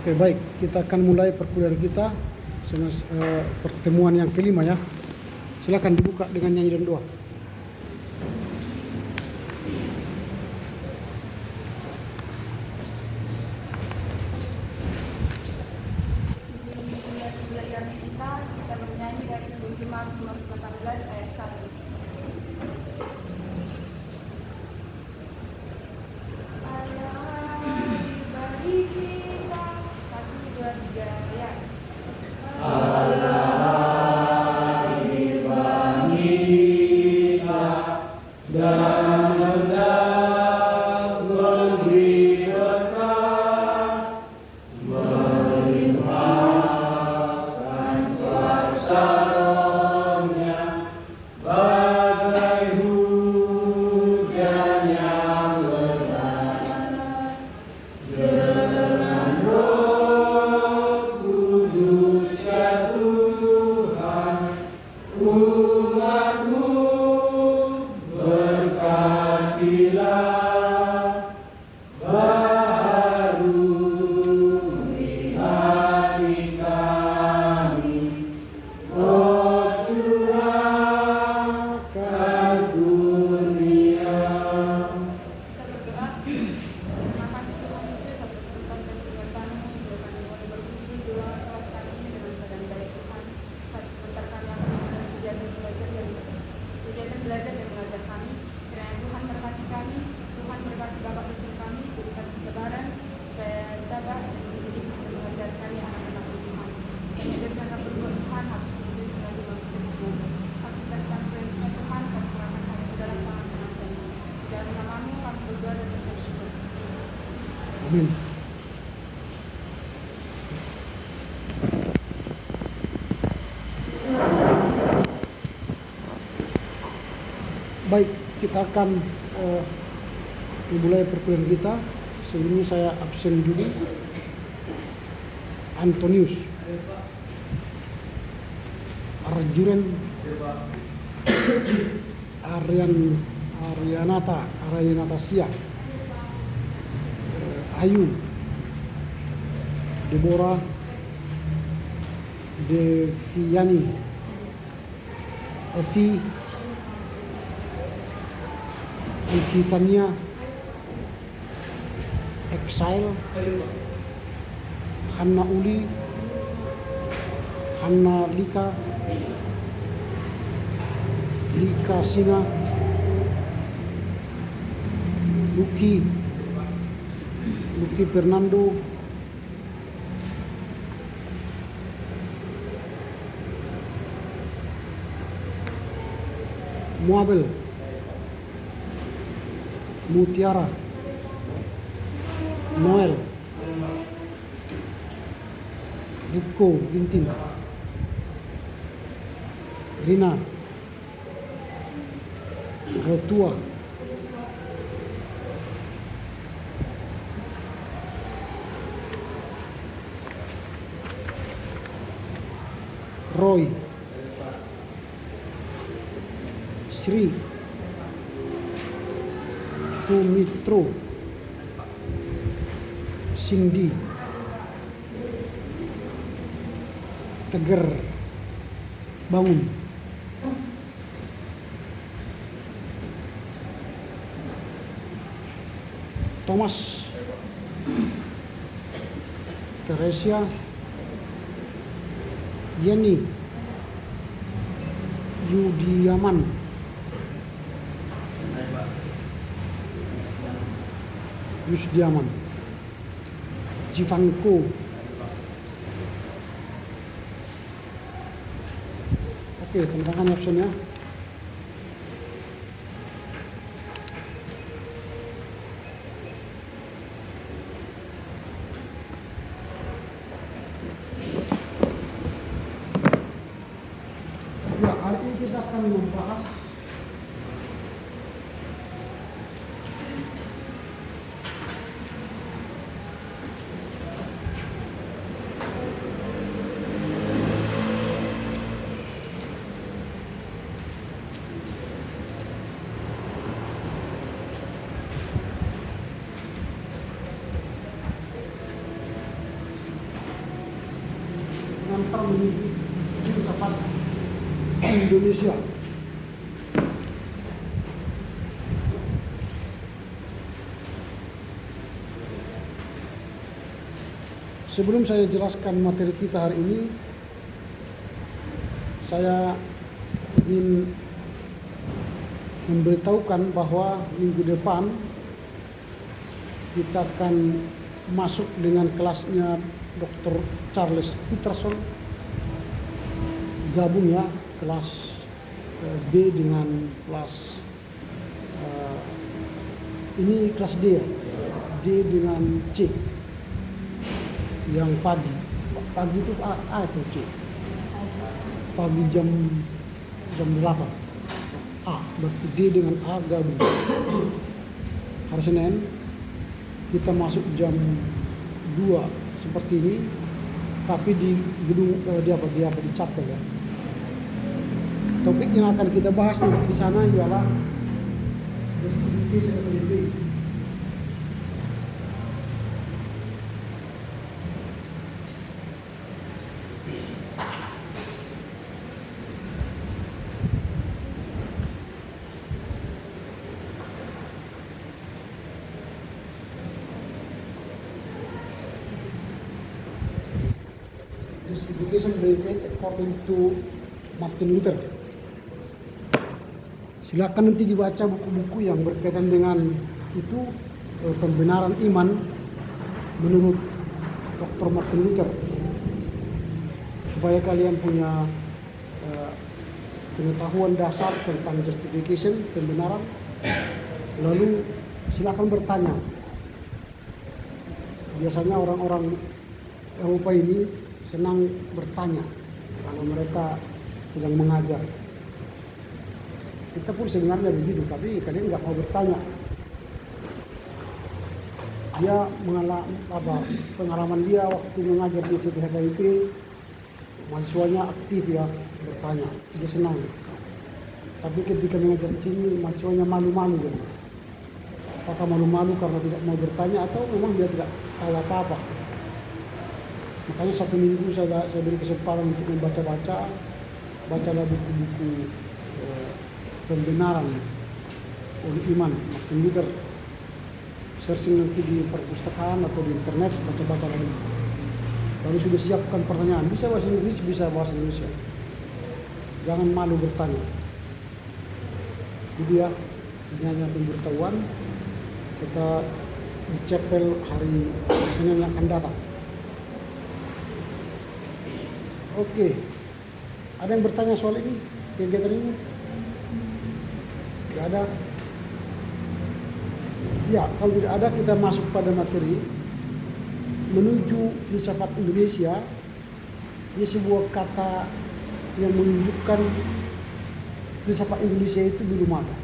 Oke, baik, kita akan mulai perkuliahan kita pertemuan yang kelima ya. Silakan dibuka dengan nyanyi dan doa. Belajar kita bernyanyi dari Jemaat 18 ayat 1. Belajar dan mengajar kami, kiranya Tuhan berkati kami, Tuhan berkati Bapak dosen kami, berikan kesabaran supaya dapat mendidik dan mengajar kami anak-anak Tuhan. Kami dosen akan berbuat Tuhan, habis itu sengaja melakukan sengaja. Aktivitas selanjutnya Tuhan, kami serahkan kami ke dalam tangan penasihat. Dalam namamu kami berdoa dan mengucap syukur. Amin. Baik, kita akan memulai perkuliahan kita. Sebelumnya saya absen dulu. Antonius Arjuren Aryanata Sia, Ayu Deborah Deviani, Evi Tania, Exile, Hanna Uli, Hanna Lika Sina, Luki Fernando, Muabel, Mutiara, Noel, Riko Ginting, Rina, Rotua, Roy, Sri, Sumitro, Cindy, Tegar Bangun, Thomas, Teresia, Yeni, Yudiaman, Yusdiaman, Jivanko. Oke, tanda tangan absennya. Ya, hari ini kita akan membahas mengantar menuju filsafat Indonesia. Sebelum saya jelaskan materi kita hari ini, saya ingin memberitahukan bahwa minggu depan kita akan masuk dengan kelasnya Dr. Charles Peterson, gabung ya, kelas B dengan kelas ini kelas D ya, D dengan C yang pagi itu A atau C, pagi jam 8 A, berarti D dengan A gabung. Hari Senin kita masuk jam 2 seperti ini, tapi di gedung di chapel ya. Topik yang akan kita bahas nanti di sana ialah justification of the faith. Justification by faith according to Martin Luther. Silakan nanti dibaca buku-buku yang berkaitan dengan itu, pembenaran iman menurut Dr. Martin Luther, supaya kalian punya pengetahuan dasar tentang justification, pembenaran. Lalu silakan bertanya. Biasanya orang-orang Eropa ini senang bertanya kalau mereka sedang mengajar. Kita pun sebenarnya begitu, tapi kalian nggak mau bertanya. Dia pengalaman dia waktu mengajar di STHKIP, mahasiswanya aktif ya, bertanya, dia senang. Tapi ketika mengajar di sini, mahasiswanya malu-malu ya. Apakah malu-malu karena tidak mau bertanya atau memang dia tidak tahu apa-apa? Makanya satu minggu saya beri kesempatan untuk membaca-baca, bacalah buku-buku pembenaran oleh iman Martin Luther. Searching nanti di perpustakaan atau di internet, baca-baca lagi. Lalu sudah siapkan pertanyaan, bisa bahasa Inggris, bisa bahasa Indonesia. Jangan malu bertanya. Itu ya, ini hanya pemberitahuan. Kita di chapel hari Senin yang akan datang. Oke, ada yang bertanya soal ini, kegiatan ini? Tidak ada? Ya, kalau tidak ada kita masuk pada materi. Menuju filsafat Indonesia, ini sebuah kata yang menunjukkan filsafat Indonesia itu belum ada.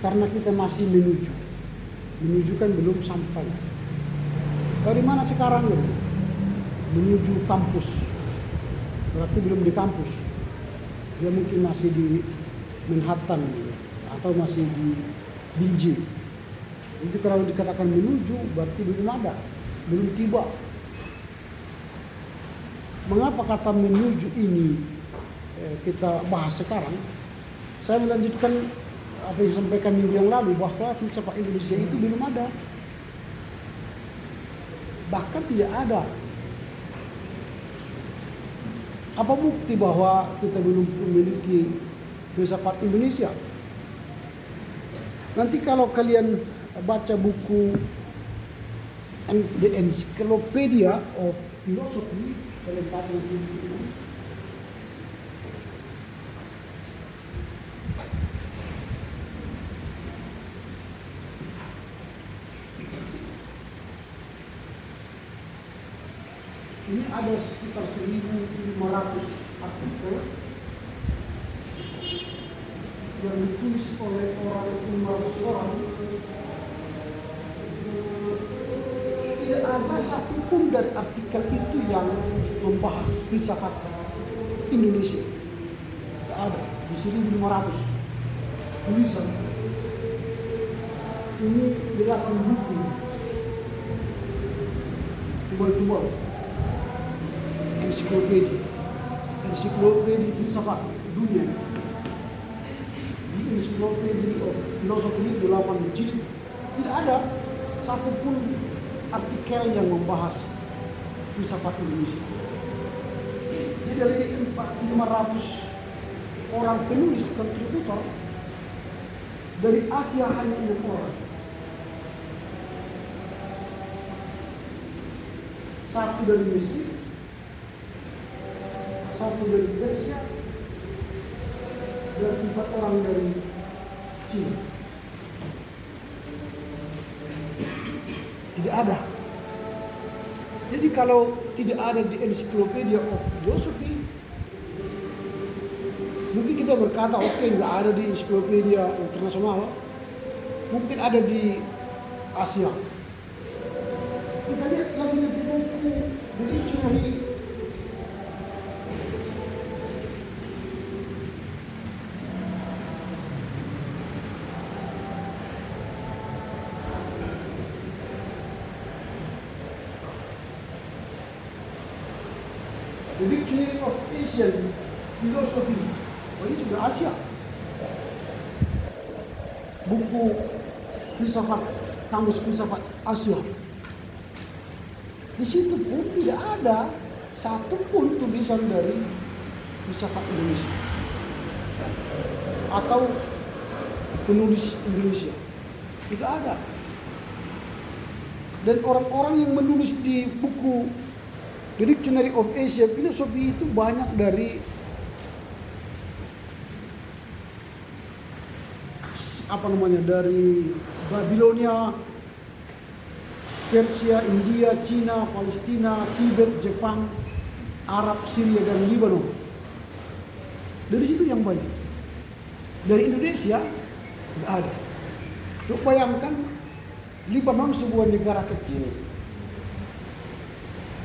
Karena kita masih menuju kan belum sampai. Kalau di mana sekarang ya? Menuju kampus, berarti belum di kampus. Dia mungkin masih di Manhattan atau masih di Beijing. Itu kalau dikatakan menuju berarti belum ada, belum tiba. Mengapa kata menuju ini kita bahas sekarang? Saya melanjutkan apa yang disampaikan minggu yang lalu, bahwa filsafat Indonesia itu belum ada, bahkan tidak ada. Apa bukti bahwa kita belum memiliki filsafat Indonesia? Nanti kalau kalian baca buku The Encyclopedia of Philosophy, kalian baca buku ini. Ini ada sekitar 1.500 artikel yang ditulis oleh orang 500 orang. Tidak ada satupun dari artikel itu yang membahas filsafat Indonesia. Tidak ada. Di 1.500 tulisan. Ini 8 buku. Tebal-tebal. ensiklopedia filsafat dunia, di Encyclopedia of Philosophy 8 jilid, tidak ada satupun artikel yang membahas filsafat Indonesia. Jadi dari 500 orang penulis kontributor, dari Asia hanya 6 orang. Satu dari Mesir, satu dari Persia, dan 4 orang dari Cina. Tidak ada. Jadi kalau tidak ada di Encyclopedia of Philosophy, mungkin kita berkata oke, nggak ada di Encyclopedia internasional, mungkin ada di Asia. Kita lihat lagi di buku The Dictionary of Asian Philosophy. Oh, ini juga Asia. Buku filsafat, kamus filsafat Asia. Di situ pun tidak ada satupun tulisan dari filsafat Indonesia atau penulis Indonesia. Tidak ada. Dan orang-orang yang menulis di buku The Dictionary of Asia Philosophy itu banyak dari dari Babilonia, Persia, India, Cina, Palestina, Tibet, Jepang, Arab, Syria, dan Lebanon. Dari situ yang banyak. Dari Indonesia nggak ada. Coba bayangkan, Lebanon sebuah negara kecil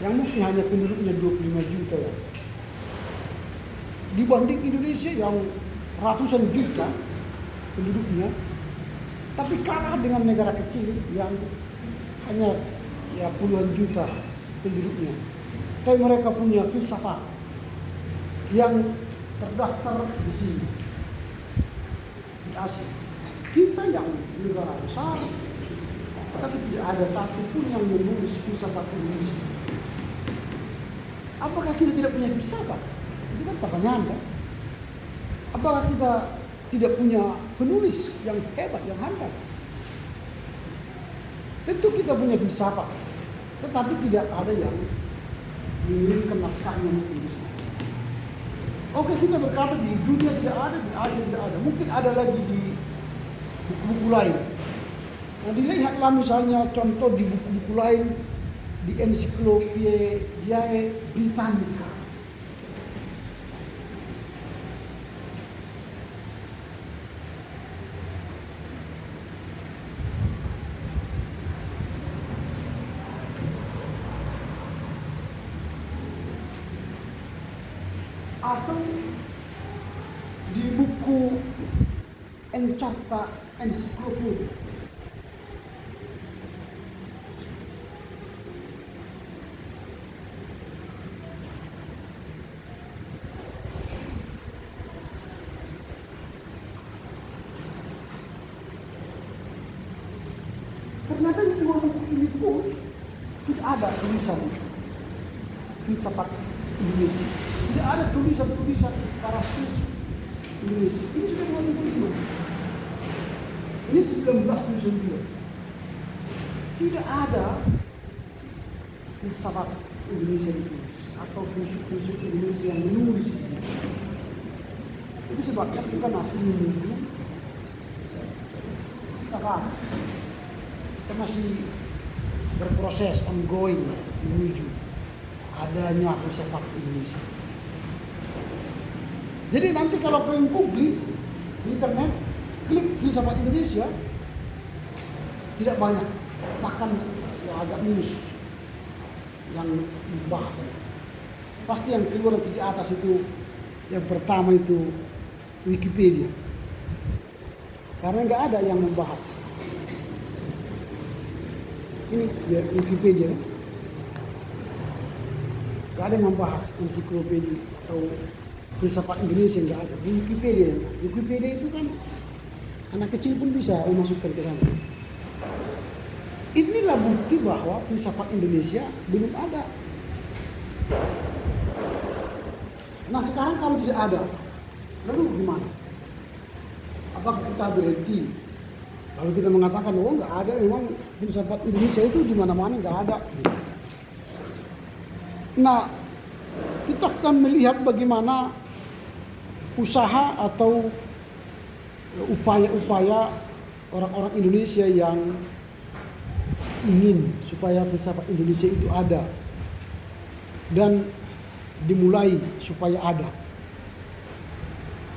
yang mungkin hanya penduduknya 25 juta ya. Dibanding Indonesia yang ratusan juta penduduknya, tapi kalah dengan negara kecil yang hanya ya puluhan juta penduduknya. Tapi mereka punya filsafat yang terdaftar di sini, di Asia. Kita yang negara besar, tapi tidak ada satupun yang menulis filsafat Indonesia. Apakah kita tidak punya filsafat? Itu kan pertanyaan kan? Apakah kita tidak punya penulis yang hebat, yang handal? Tentu kita punya filsafat, tetapi tidak ada yang mengirimkan naskahnya mungkin di sini. Oke, kita berkata di dunia tidak ada, di Asia tidak ada. Mungkin ada lagi di buku-buku lain. Nah, dilihatlah misalnya contoh di buku-buku lain, di Encyclopedia Britannica. Atau di buku Encarta Encyclopedia. Ternyata di dua buku ini pun tidak ada tulisan filsafat Indonesia. Tidak ada tulisan-tulisan para filsuf Indonesia. Ini sudah 25. Ini 1972. Tidak ada filsafat Indonesia ditulis atau filsuf-filsuf Indonesia yang menulis itu. Itu sebabnya kita masih menuju filsafat. Kita masih berproses ongoing menuju adanya filsafat Indonesia. Jadi nanti kalau kalian googling di internet, klik filsafat Indonesia, tidak banyak, bahkan ya agak minus yang dibahas. Pasti yang keluar di atas itu, yang pertama itu Wikipedia, karena nggak ada yang membahas. Ini ya Wikipedia. Gak ada yang membahas ensiklopedia atau filsafat Indonesia, nggak ada. Di Wikipedia, Wikipedia itu kan anak kecil pun bisa memasukkan ke sana. Inilah bukti bahwa filsafat Indonesia belum ada. Nah sekarang kalau tidak ada, lalu gimana? Apakah kita berhenti? Lalu kita mengatakan, oh nggak ada, memang filsafat Indonesia itu di mana-mana nggak ada. Nah, kita akan melihat bagaimana usaha atau upaya-upaya orang-orang Indonesia yang ingin supaya filsafat Indonesia itu ada dan dimulai supaya ada.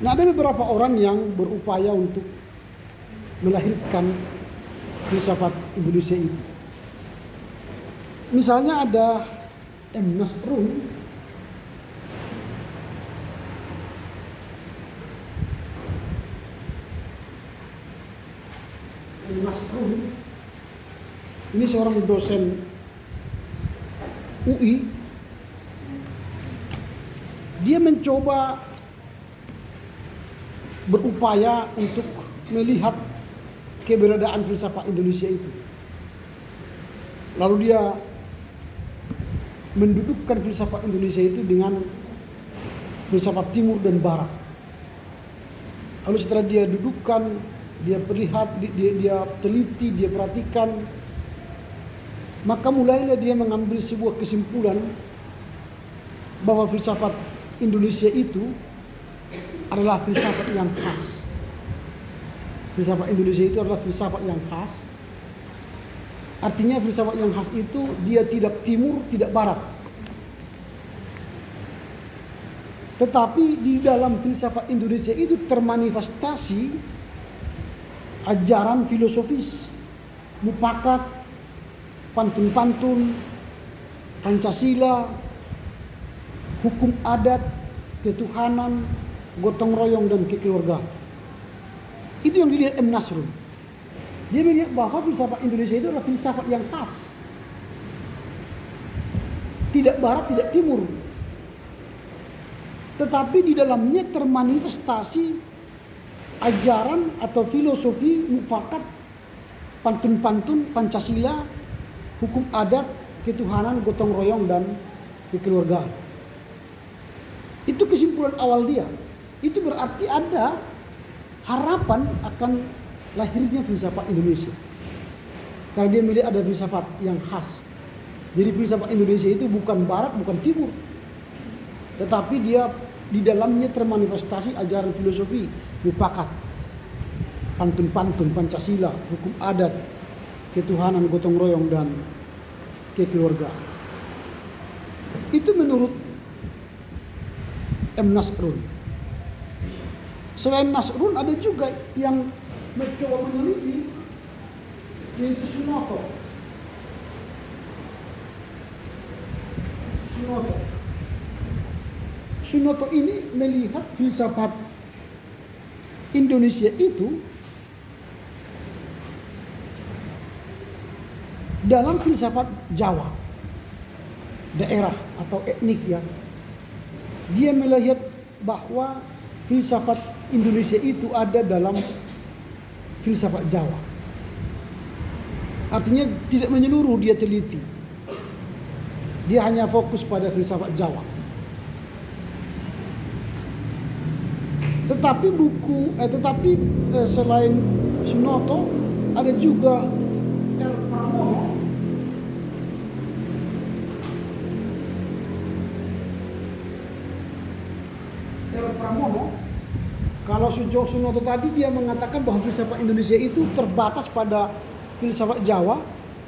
Nah, ada beberapa orang yang berupaya untuk melahirkan filsafat Indonesia itu. Misalnya ada M. Nasrun, ini seorang dosen UI. Dia mencoba berupaya untuk melihat keberadaan filsafat Indonesia itu. Lalu dia mendudukkan filsafat Indonesia itu dengan filsafat Timur dan Barat. Lalu setelah dia dudukkan, dia perlihat, dia teliti, dia perhatikan, maka mulailah dia mengambil sebuah kesimpulan bahwa filsafat Indonesia itu adalah filsafat yang khas. Filsafat Indonesia itu adalah filsafat yang khas. Artinya filsafat yang khas itu dia tidak timur, tidak barat. Tetapi di dalam filsafat Indonesia itu termanifestasi ajaran filosofis, mufakat, pantun-pantun, Pancasila, hukum adat, ketuhanan, gotong royong dan kekeluargaan. Itu yang dilihat M. Nasrun. Dia melihat bahwa filsafat Indonesia itu adalah filsafat yang khas. Tidak barat, tidak timur. Tetapi di dalamnya termanifestasi ajaran atau filosofi mufakat, pantun-pantun, Pancasila, hukum adat, ketuhanan, gotong royong dan kekeluargaan. Itu kesimpulan awal dia. Itu berarti ada harapan akan lahirnya filsafat Indonesia. Karena dia melihat ada filsafat yang khas. Jadi filsafat Indonesia itu bukan barat, bukan timur. Tetapi dia di dalamnya termanifestasi ajaran filosofi, mufakat, pantun-pantun, Pancasila, hukum adat, ketuhanan, gotong royong dan kekeluargaan. Itu menurut M. Nasrun. Selain Nasrun ada juga yang mencoba meneliti, yaitu Sunoto. Sunoto ini melihat filsafat Indonesia itu dalam filsafat Jawa, daerah atau etnik ya. Dia melihat bahwa filsafat Indonesia itu ada dalam filsafat Jawa. Artinya tidak menyeluruh dia teliti. Dia hanya fokus pada filsafat Jawa. Tetapi selain Sunoto ada juga R. Pramono. Kalau Sunoto tadi dia mengatakan bahwa filsafat Indonesia itu terbatas pada filsafat Jawa.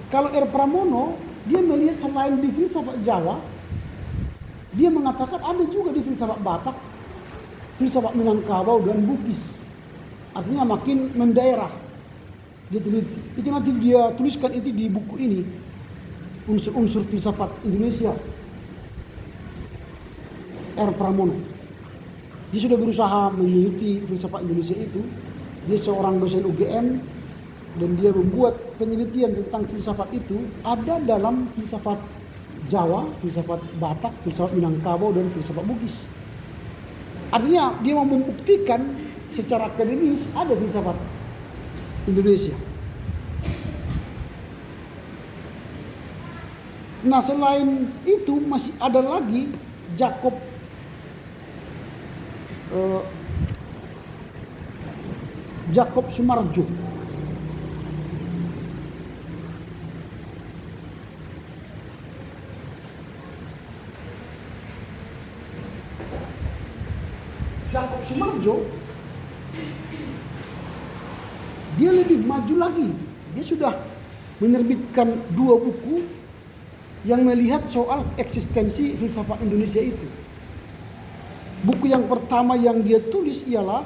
Kalau R. Pramono dia melihat selain di filsafat Jawa, dia mengatakan ada juga di filsafat Batak, filsafat Minangkabau dan Bugis. Artinya makin mendaerah. Dia teliti. Itu nanti dia tuliskan itu di buku ini. Unsur-unsur filsafat Indonesia. R. Pramono. Dia sudah berusaha meneliti filsafat Indonesia itu. Dia seorang dosen UGM dan dia membuat penelitian tentang filsafat itu ada dalam filsafat Jawa, filsafat Batak, filsafat Minangkabau, dan filsafat Bugis. Artinya dia mau membuktikan secara akademis ada filsafat Indonesia. Nah, selain itu masih ada lagi Jakob Sumarjo. Jakob Sumarjo dia lebih maju lagi. Dia sudah menerbitkan 2 buku yang melihat soal eksistensi filsafat Indonesia itu. Buku yang pertama yang dia tulis ialah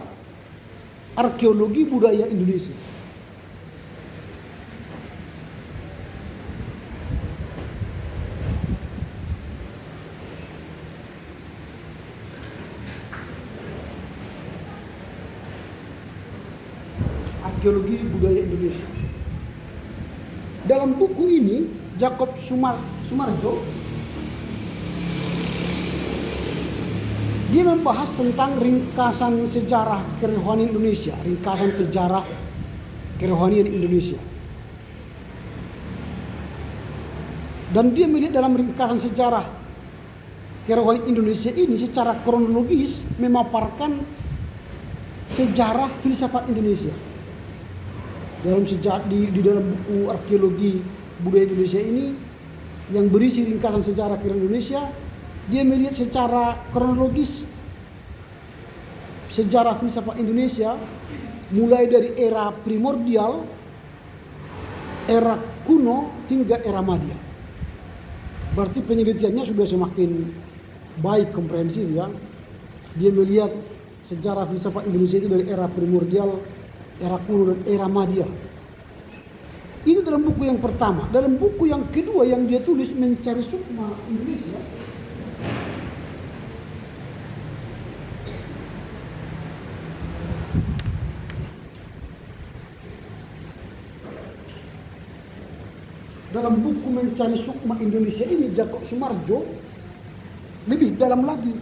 Arkeologi Budaya Indonesia. Arkeologi Budaya Indonesia. Dalam buku ini Jakob Sumarjo dia membahas tentang ringkasan sejarah kerohanian Indonesia, Dan dia melihat dalam ringkasan sejarah kerohanian Indonesia ini secara kronologis memaparkan sejarah filsafat Indonesia. Di dalam buku Arkeologi Budaya Indonesia ini yang berisi ringkasan sejarah kerohanian Indonesia, dia melihat secara kronologis sejarah filsafat Indonesia mulai dari era primordial, era kuno hingga era Madya. Berarti penelitiannya sudah semakin baik, komprehensif ya. Dia melihat sejarah filsafat Indonesia itu dari era primordial, era kuno dan era Madya. Ini dalam buku yang pertama. Dalam buku yang kedua yang dia tulis, Mencari Sukma Indonesia, dalam buku Mencari Sukma Indonesia ini Jakob Sumarjo lebih dalam lagi.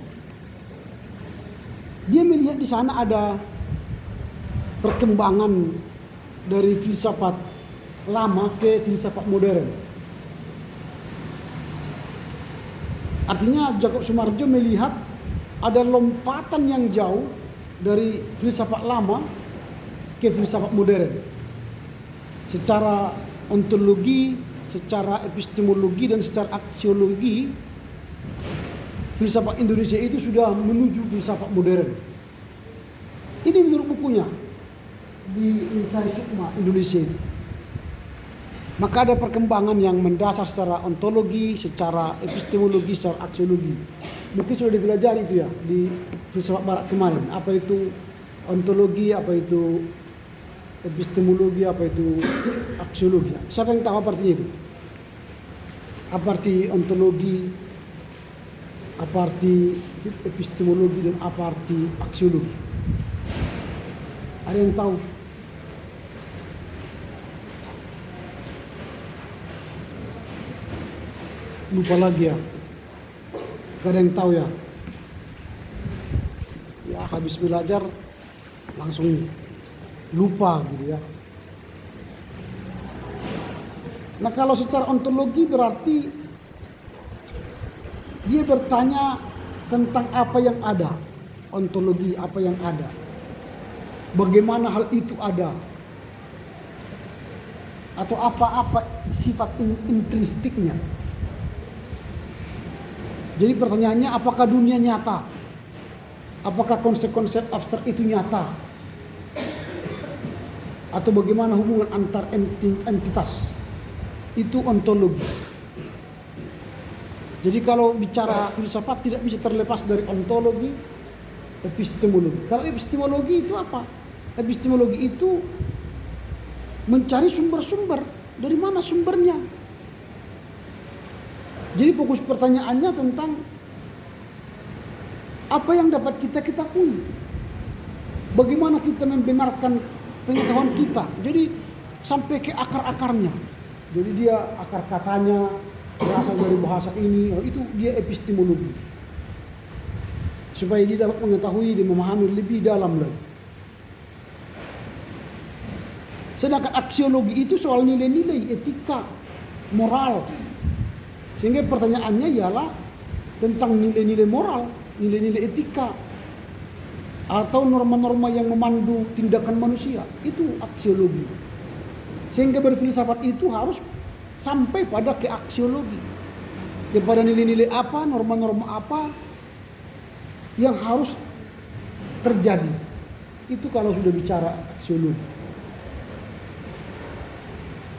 Dia melihat di sana ada perkembangan dari filsafat lama ke filsafat modern. Artinya Jakob Sumarjo melihat ada lompatan yang jauh dari filsafat lama ke filsafat modern. Secara ontologi, secara epistemologi dan secara aksiologi, filsafat Indonesia itu sudah menuju filsafat modern. Ini menurut bukunya di Mencari Sukma Indonesia itu. Maka ada perkembangan yang mendasar secara ontologi, secara epistemologi, secara aksiologi. Mungkin sudah dipelajari itu ya di filsafat barat kemarin. Apa itu ontologi, apa itu epistemologi, apa itu aksiologi. Siapa yang tahu apa artinya itu? Apa arti ontologi, apa arti epistemologi, dan apa arti aksiologi? Ada yang tahu? Lupa lagi ya. Gak ada yang tahu ya. Ya habis belajar langsung lupa gitu ya. Nah, kalau secara ontologi berarti dia bertanya tentang apa yang ada. Ontologi, apa yang ada. Bagaimana hal itu ada. Atau apa-apa sifat intrinstiknya. Jadi pertanyaannya, apakah dunia nyata? Apakah konsep-konsep abstrak itu nyata? Atau bagaimana hubungan antar entitas? Itu ontologi. Jadi kalau bicara filsafat tidak bisa terlepas dari ontologi, epistemologi. Kalau epistemologi itu apa? Epistemologi itu mencari sumber-sumber. Dari mana sumbernya? Jadi fokus pertanyaannya tentang apa yang dapat kita ketahui. Bagaimana kita membenarkan pengetahuan kita. Jadi sampai ke akar-akarnya. Jadi dia akar katanya, berasal dari bahasa ini, itu dia epistemologi. Supaya dia dapat mengetahui dan memahami lebih dalam lagi. Sedangkan aksiologi itu soal nilai-nilai etika, moral. Sehingga pertanyaannya ialah tentang nilai-nilai moral, nilai-nilai etika, atau norma-norma yang memandu tindakan manusia. Itu aksiologi. Sehingga berfilsafat itu harus sampai pada ke aksiologi. Kepada nilai-nilai apa, norma-norma apa yang harus terjadi. Itu kalau sudah bicara aksiologi.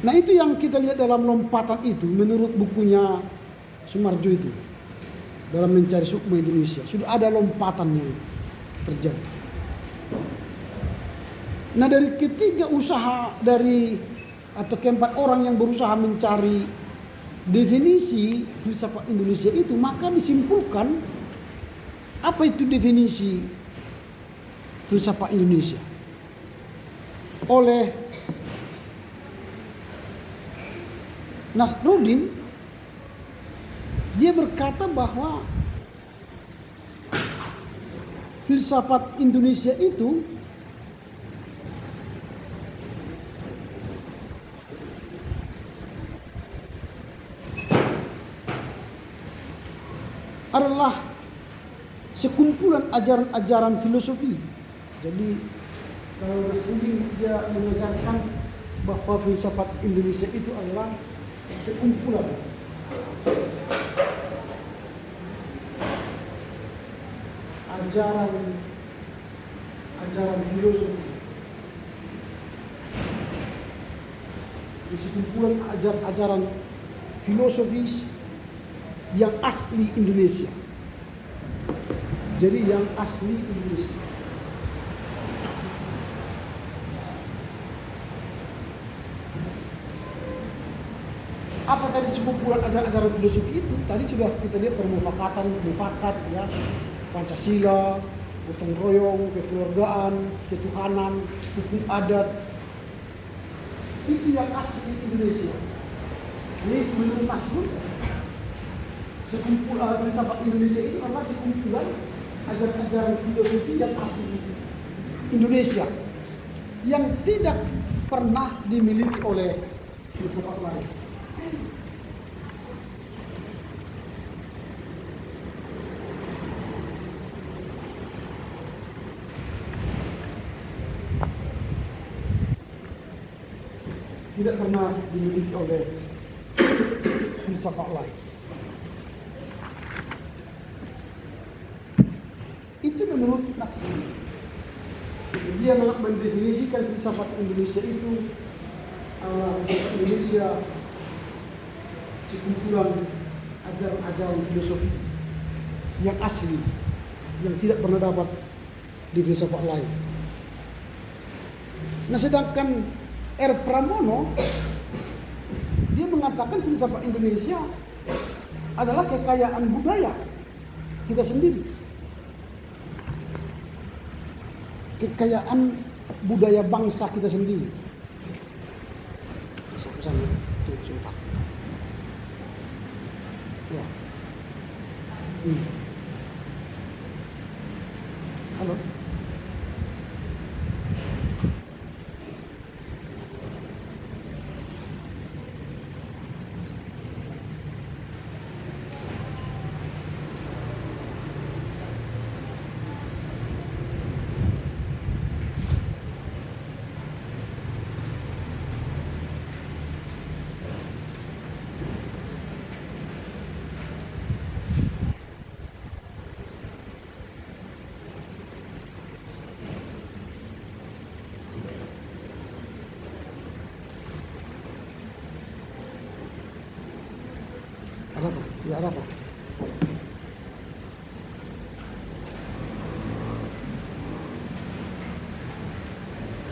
Nah itu yang kita lihat dalam lompatan itu menurut bukunya Sumarjo itu. Dalam mencari sukma Indonesia. Sudah ada lompatan yang terjadi. Nah dari ketiga usaha atau keempat orang yang berusaha mencari definisi filsafat Indonesia itu, maka disimpulkan apa itu definisi filsafat Indonesia oleh Nasruddin. Dia berkata bahwa filsafat Indonesia itu adalah sekumpulan ajaran-ajaran filosofi. Jadi kalau Nasruddin dia mengajarkan bahwa filsafat Indonesia itu adalah sekumpulan ajaran filosofi, sekumpulan ajaran filosofis yang asli Indonesia. Jadi yang asli Indonesia. Apa tadi sekumpulan ajaran-ajaran filosofi itu? Tadi sudah kita lihat mufakat ya, Pancasila, gotong royong, kekeluargaan, ketuhanan, hukum adat. Itu yang asli Indonesia. Ini menurut Nasruddin, sekumpulan filsafat Indonesia itu adalah sekumpulan ajaran-ajaran filosofi yang asli Indonesia yang tidak pernah dimiliki oleh filsafat lain. Tidak pernah dimiliki oleh filsafat lain. Itu menurut Nasruddin. Dia mendefinisikan filsafat Indonesia itu Indonesia sekumpulan ajaran-ajaran filosofi yang asli, yang tidak pernah dapat di filsafat lain. Nah sedangkan R. Pramono dia mengatakan filsafat Indonesia adalah kekayaan budaya kita sendiri. Kekayaan budaya bangsa kita sendiri. Sana, sebentar. Ya. Halo. Ada apa? Ya ada apa?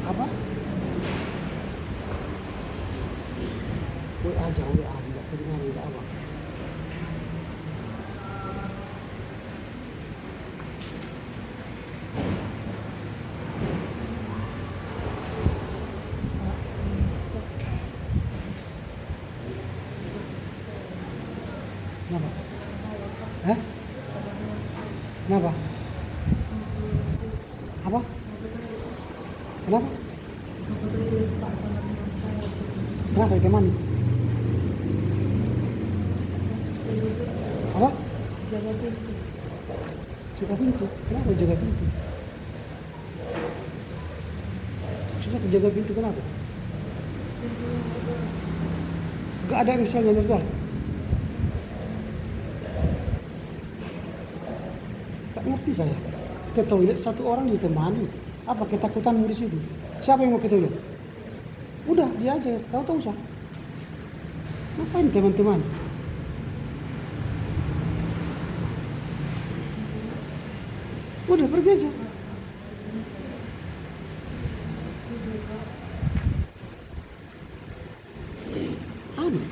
Apa? WA aja, WA tidak kedengaran, tidak apa. Kenapa? Hah? Kenapa? Apa? Kenapa? Kenapa ditemani? Apa? Jaga pintu. Jaga pintu. Kenapa jaga pintu? Maksudnya jaga pintu kenapa? Gak ada misalnya legal. Gak ngerti saya. Ke toilet satu orang ditemani. Apa ketakutanmu di situ? Siapa yang mau ke toilet? Udah dia aja. Kau tak usah. Ngapain teman-teman? Udah pergi aja. Aneh.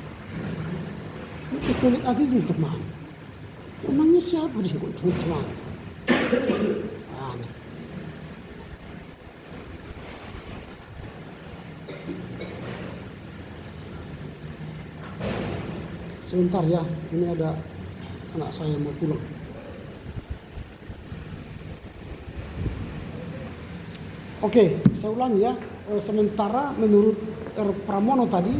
Katolik aja di teman. Emangnya siapa dia kok teman? Aneh. Sebentar ya, ini ada anak saya mau pulang. Oke, saya ulangi ya. Sementara menurut Pramono tadi,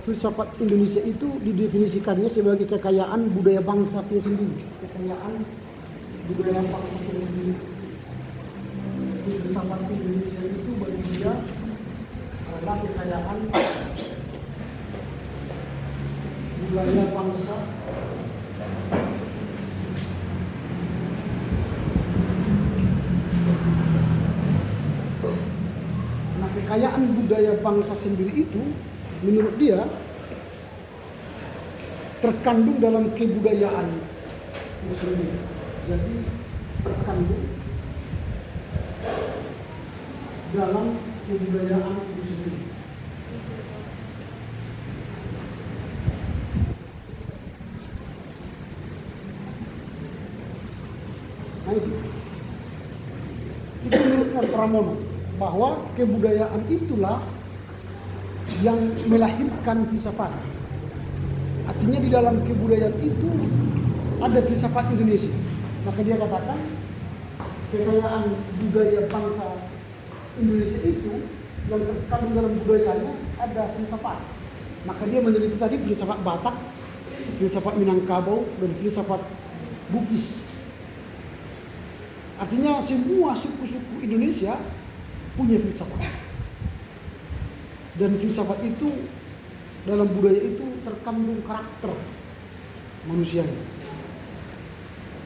filsafat Indonesia itu didefinisikannya sebagai kekayaan budaya bangsa kita sendiri. Kekayaan budaya bangsa kita sendiri. Filsafat Indonesia itu bagi dia adalah kekayaan budaya bangsa kekayaan budaya bangsa sendiri itu menurut dia terkandung dalam kebudayaan itu sendiri. Jadi terkandung dalam kebudayaan itu sendiri. Nah itu menurut Pramono, bahwa kebudayaan itulah yang melahirkan filsafat. Artinya di dalam kebudayaan itu ada filsafat Indonesia. Maka dia katakan kekayaan budaya bangsa Indonesia itu yang terkandung dalam budayanya ada filsafat. Maka dia meneliti tadi filsafat Batak, filsafat Minangkabau, dan filsafat Bugis. Artinya semua suku-suku Indonesia punya filsafat. Dan filsafat itu dalam budaya itu terkandung karakter manusia.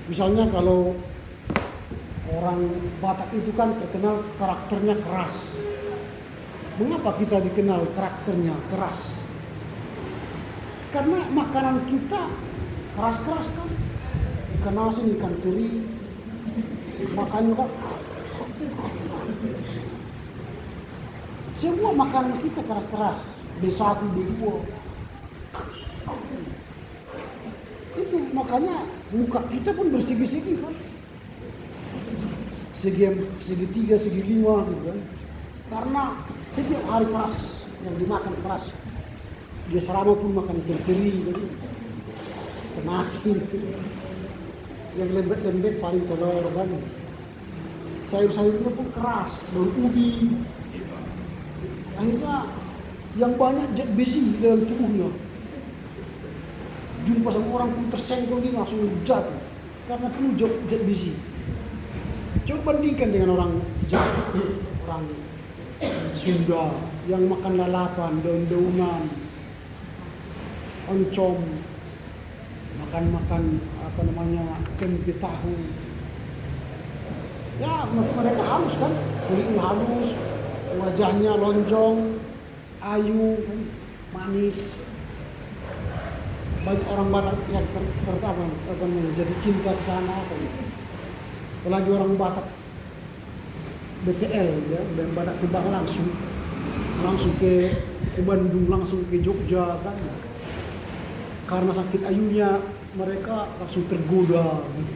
Misalnya kalau orang Batak itu kan terkenal karakternya keras. Mengapa kita dikenal karakternya keras? Karena makanan kita keras-keras kan. Ikan asin, ikan teri, makannya kan semua makanan kita keras-keras. B1, B2. Itu makanya muka kita pun bersegi-segi kan. Segitiga, segi 5 gitu kan. Karena setiap hari keras yang dimakan keras. Dia serama pun makan ikan teri, jadi nasi. Yang lembek-lembek paling telur kan. Sayur-sayurnya pun keras, daun ubi. Akhirnya yang banyak zat besi dalam tubuhnya. Jumpa sama orang pun tersenggol dia langsung jatuh karena penuh zat besi. Coba bandingkan dengan orang Sunda yang makan lalapan, daun-daunan, oncom, makan tempe tahu. Ya mereka halus kan, kulitnya halus, wajahnya lonjong, ayu, manis. Banyak orang Batak yang jadi cinta ke sana. Apalagi orang Batak BTL ya, dan Batak terbang langsung ke Bandung, langsung ke Jogja kan. Karena sakit ayunya mereka langsung tergoda gitu.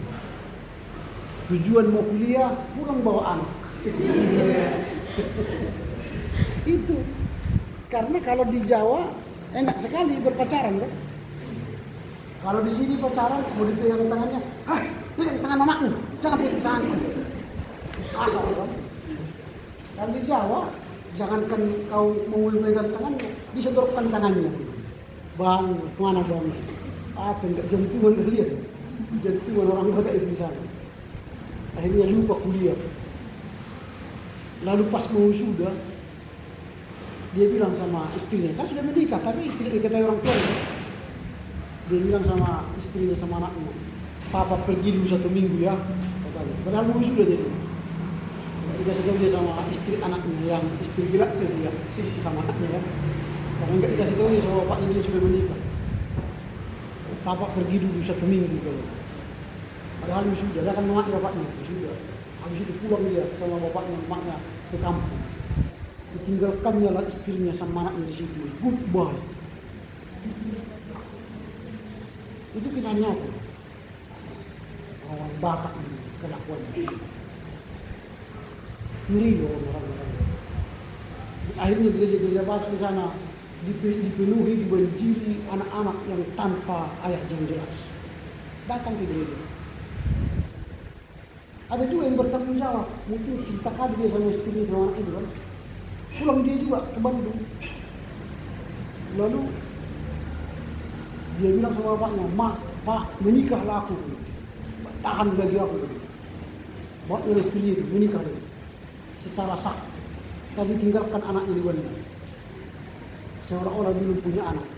Tujuan mau kuliah, pulang bawa anak. Itu karena kalau di Jawa enak sekali berpacaran kan. Kalau di sini pacaran mau dipegang tangannya, pegang tangan mamaku, jangan pegang tanganku. Kasar kan? Dan di Jawa, jangankan kau mau pegang tangannya, disedorkan tangannya. Bang, mana bang? Apa enggak jantungan ke dia? Jantungan orang Batak itu di sana. Akhirnya lupa kuliah. Lalu pas mau wisuda, dia bilang sama istrinya, kan sudah menikah tapi tidak diketahui orang tua. Dia bilang sama istrinya sama anaknya, papa pergi dulu 1 minggu ya, katanya. Padahal mau wisuda jadi. Tidak tahu dia sama istri anaknya yang istri gila itu dia sama anaknya ya. Karena enggak dikasih tahu dia sama bapaknya dia sudah menikah. Papa pergi dulu 1 minggu kalau. Padahal wisuda, dia kan mati bapaknya wisuda. Habis itu pulang dia sama bapaknya, emaknya ke kampung. Ditinggalkannya lah istrinya sama anaknya di situ. Goodbye. Itu kisah nyata. Orang Batak ini kelakuannya. Ngeri loh orang-orang. Akhirnya gereja-gereja Batak di sana dipenuhi, dibanjiri anak-anak yang tanpa ayah yang jelas. Datang ke gereja. Ada juga yang bertanggung jawab, mungkin ceritakan dia sama istri sama anak itu kan. Pulang dia juga ke Bandung. Lalu dia bilang sama bapaknya, Pak, menikahlah aku. Tahan lagi aku. Bapaknya istri itu menikah dia. Secara sah. Tapi tinggalkan anaknya di Bandung. Seolah-olah belum punya anak.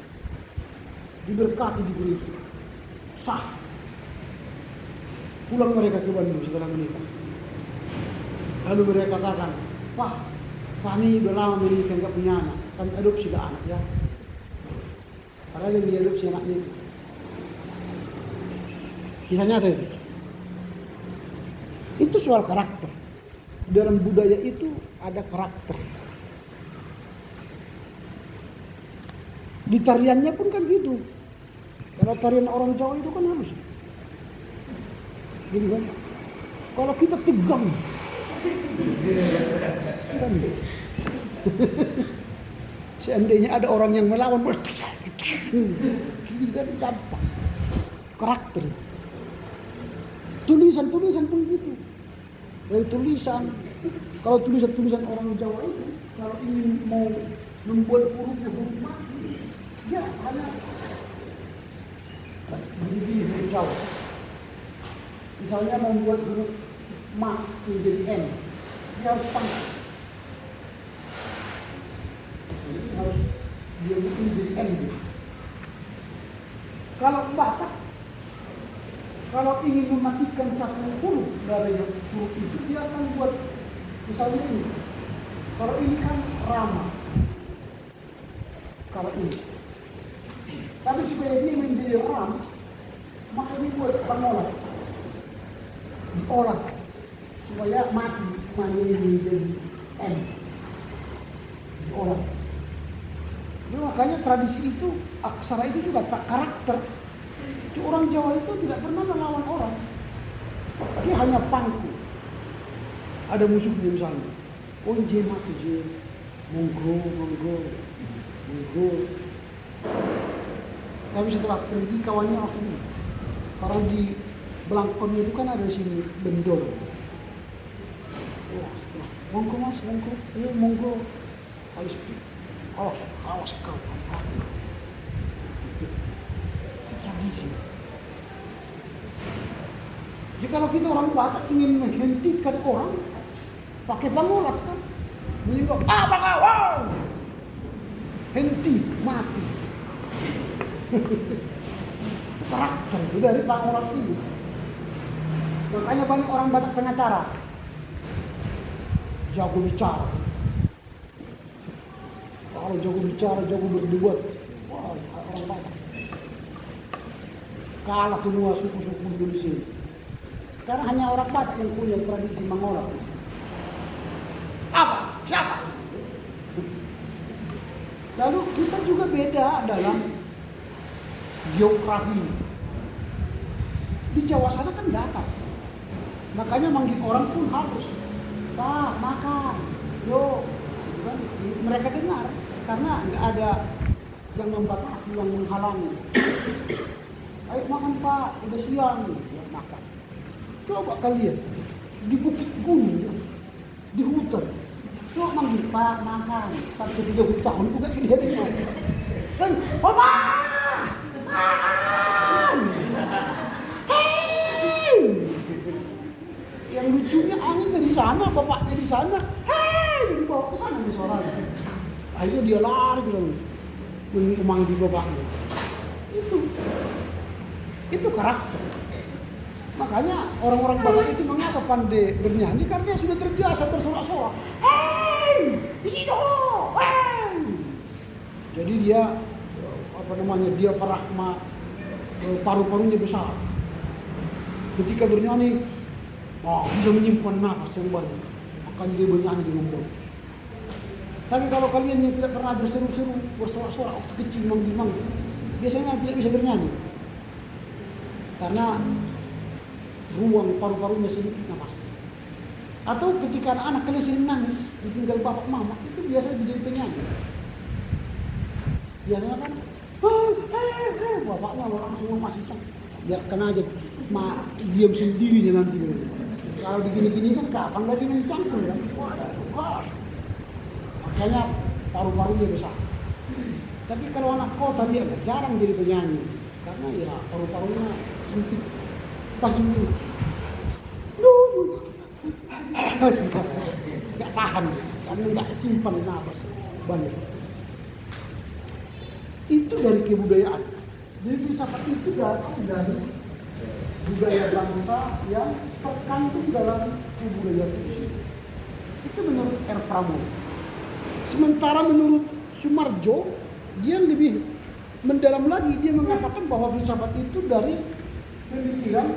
Diberkati di gereja. Sah. Pulang mereka ke Bandung setelah menikah. Lalu mereka katakan, Pak, kami udah lama menikah nggak punya anak. Kami adopsi ke anak ya. Karena yang diadopsi anaknya itu. Kisah nyata itu. Itu soal karakter. Dalam budaya itu ada karakter. Di tariannya pun kan gitu. Kalau tarian orang Jawa itu kan halus. Gini kan, kalau kita tegang, kan, seandainya ada orang yang melawan, ini kan gampang. Karakter. Tulisan-tulisan pun gitu. Dari tulisan, kalau tulisan-tulisan orang Jawa itu, kalau ingin mau membuat hurufnya huruf mati, ya hanya begini huruf Jawa. Misalnya membuat huruf ma menjadi m, dia harus pangkat. Jadi harus dia bikin menjadi m. Kalau Batak, kalau ingin mematikan satu huruf dari huruf itu, dia akan buat misalnya ini. Kalau ini kan Rama. Kalau ini. Tapi supaya dia menjadi Ram, maka dia buat pengolah. Diolah supaya mati menjadi M. Diolah. Jadi makanya tradisi itu, aksara itu juga tak karakter. Jadi orang Jawa itu tidak pernah melawan orang. Dia hanya pangku. Ada musuhnya misalnya. Oh je mas je, monggo. Tapi setelah pergi kawannya langsung. Kalau di Belangkonnya itu kan ada sini bendol. Wah, setelah monggo mas, monggo. Awas kau. Itu tradisi. Jadi kalau kita orang Batak ingin menghentikan orang, pakai bangolat kan, meninggal, apa kawan? Henti, mati. Itu karakter itu dari bangolat itu. Makanya banyak orang Batak pengacara, jago bicara. Kalau jago bicara, jago berdebat, wah orang Batak. Kalah semua suku-suku di Indonesia. Sekarang hanya orang Batak yang punya tradisi mengolah. Apa? Siapa? Lalu kita juga beda dalam geografi. Di Jawa sana kan datar. Makanya manggil orang pun harus, Pak, makan, yo, kan? Mereka dengar karena nggak ada yang membatasi, yang menghalangi. Ayo makan Pak, udah siang. Ya, makan. Coba kalian di bukit gunung, di hutan, coba manggil Pak makan. Sampai 30 tahun juga dia dengar. Dan Papa, makan. Hei. Yang lucunya angin dari sana, bapaknya di sana. Hei, dibawa ke sana di suaranya. Akhirnya dia lari bilang, memanggil bapaknya. Itu karakter. Makanya orang-orang Batak itu mengapa pandai bernyanyi karena sudah terbiasa bersorak-sorak. Hei, di situ. Hei. Jadi dia dia parahma, paru-parunya besar. Ketika bernyanyi, bisa menyimpan nafas yang banyak. Makanya dia bernyanyi dengan bagus. Tapi kalau kalian yang tidak pernah berseru-seru, bersorak-sorak waktu kecil manggil-manggil, biasanya tidak bisa bernyanyi. Karena ruang paru-parunya sedikit nafas. Atau ketika anak-anak kalian sering nangis, ditinggal bapak mama, itu biasa menjadi penyanyi. Biasanya kan, bapaknya orang semua masih cantik. Biarkan aja, diam sendirinya nanti. Kalau begini-gini kan kapan lagi main campur kan? Makanya paru-parunya besar. Tapi kalau anak kota dia jarang jadi penyanyi. Karena ya paru-parunya sempit. Pasti nggak tahan, karena nggak simpan nafas banyak. Itu dari kebudayaan. Jadi filsafat itu datang dari budaya bangsa yang terkandung dalam kebudayaan itu. Itu menurut R. Pramono. Sementara menurut Sumarjo, dia lebih mendalam lagi. Dia mengatakan bahwa filsafat itu dari pemikiran,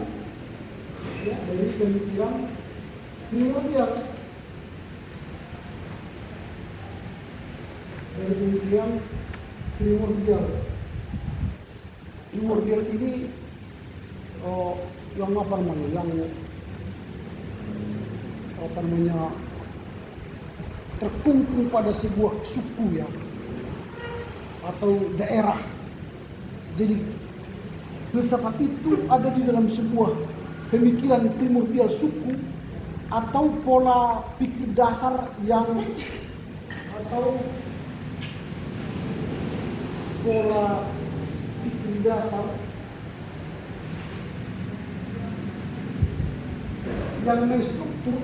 ya, dari pemikiran primordial. Dari pemikiran primordial. Primordial ini yang apa namanya? Yang apa namanya? Terkungkung pada sebuah suku ya, atau daerah. Jadi filsafat itu ada di dalam sebuah pemikiran primordial suku atau pola pikir dasar yang atau pola pikir dasar yang menstruktur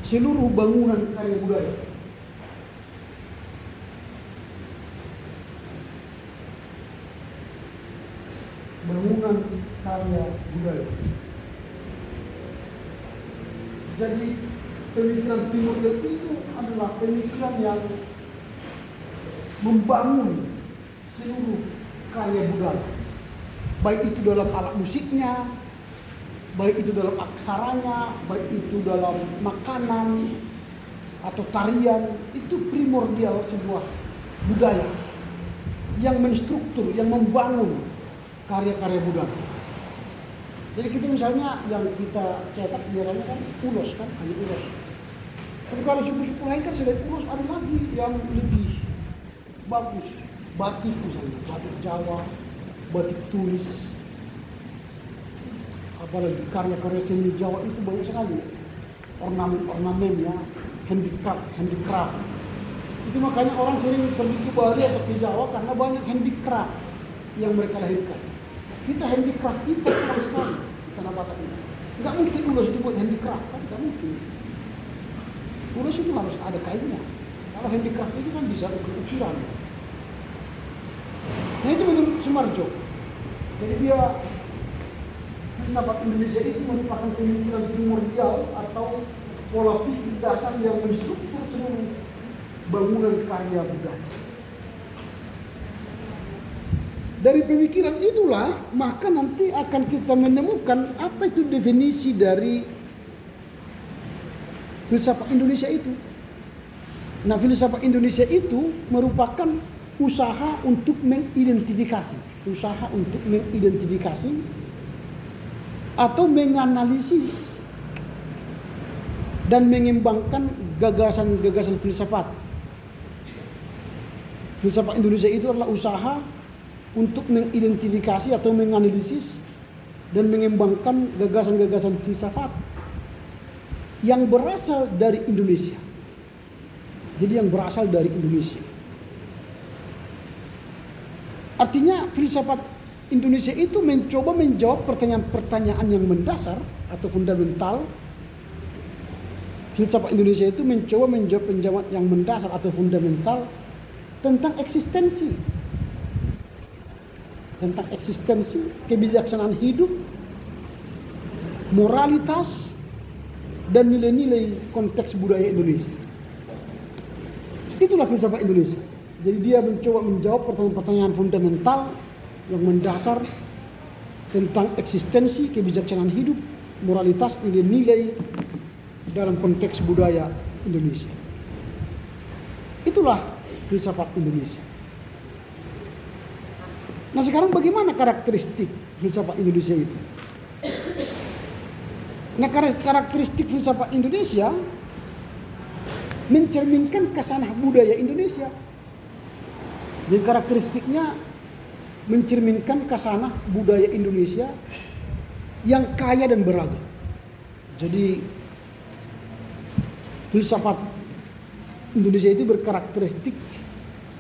seluruh bangunan karya budaya. Bangunan karya budaya. Jadi pemikiran primordial itu adalah pemikiran yang membangun seluruh karya budaya. Baik itu dalam alat musiknya, baik itu dalam aksaranya, baik itu dalam makanan atau tarian, itu primordial sebuah budaya yang menstruktur, yang membangun karya-karya budaya. Jadi kita misalnya yang kita cetak biasanya kan ulos kan, hanya ulos. Tapi kalau suku-suku lain kan selain ulos ada lagi yang lebih bagus, batik misalnya, batik Jawa, batik tulis. Apalagi karya-karya seni Jawa itu banyak sekali, ornamen-ornamennya, handicraft. Itu makanya orang sering pergi ke Bali atau ke Jawa karena banyak handicraft yang mereka lahirkan. Kita handicraft itu sama sekali di tanah Batak ini. Nggak mungkin ulos dibuat handicraft kan, nggak mungkin. Ulos itu harus ada kainnya. Kalau handicraft itu kan bisa ukur-ukuran. Nah itu menurut Sumarjo. Jadi dia filsafat Indonesia itu merupakan pemikiran primordial atau pola pikir dasar yang menstruktur seluruh bangunan karya budaya. Dari pemikiran itulah maka nanti akan kita menemukan apa itu definisi dari filsafat Indonesia itu. Nah, filsafat Indonesia itu merupakan usaha untuk mengidentifikasi atau menganalisis dan mengembangkan gagasan-gagasan filsafat. Filsafat Indonesia itu adalah usaha untuk mengidentifikasi atau menganalisis dan mengembangkan gagasan-gagasan filsafat yang berasal dari Indonesia. Jadi yang berasal dari Indonesia. Artinya filsafat Indonesia itu mencoba menjawab pertanyaan-pertanyaan yang mendasar atau fundamental. Filsafat Indonesia itu mencoba menjawab penjawab yang mendasar atau fundamental tentang eksistensi. Tentang eksistensi, kebijaksanaan hidup, moralitas, dan nilai-nilai konteks budaya Indonesia. Itulah filsafat Indonesia. Jadi dia mencoba menjawab pertanyaan-pertanyaan fundamental yang mendasar tentang eksistensi, kebijaksanaan hidup, moralitas, nilai-nilai dalam konteks budaya Indonesia. Itulah filsafat Indonesia. Nah sekarang bagaimana karakteristik filsafat Indonesia itu? Nah karakteristik filsafat Indonesia mencerminkan kasanah budaya Indonesia. Jadi karakteristiknya mencerminkan kasanah budaya Indonesia yang kaya dan beragam. Jadi filsafat Indonesia itu berkarakteristik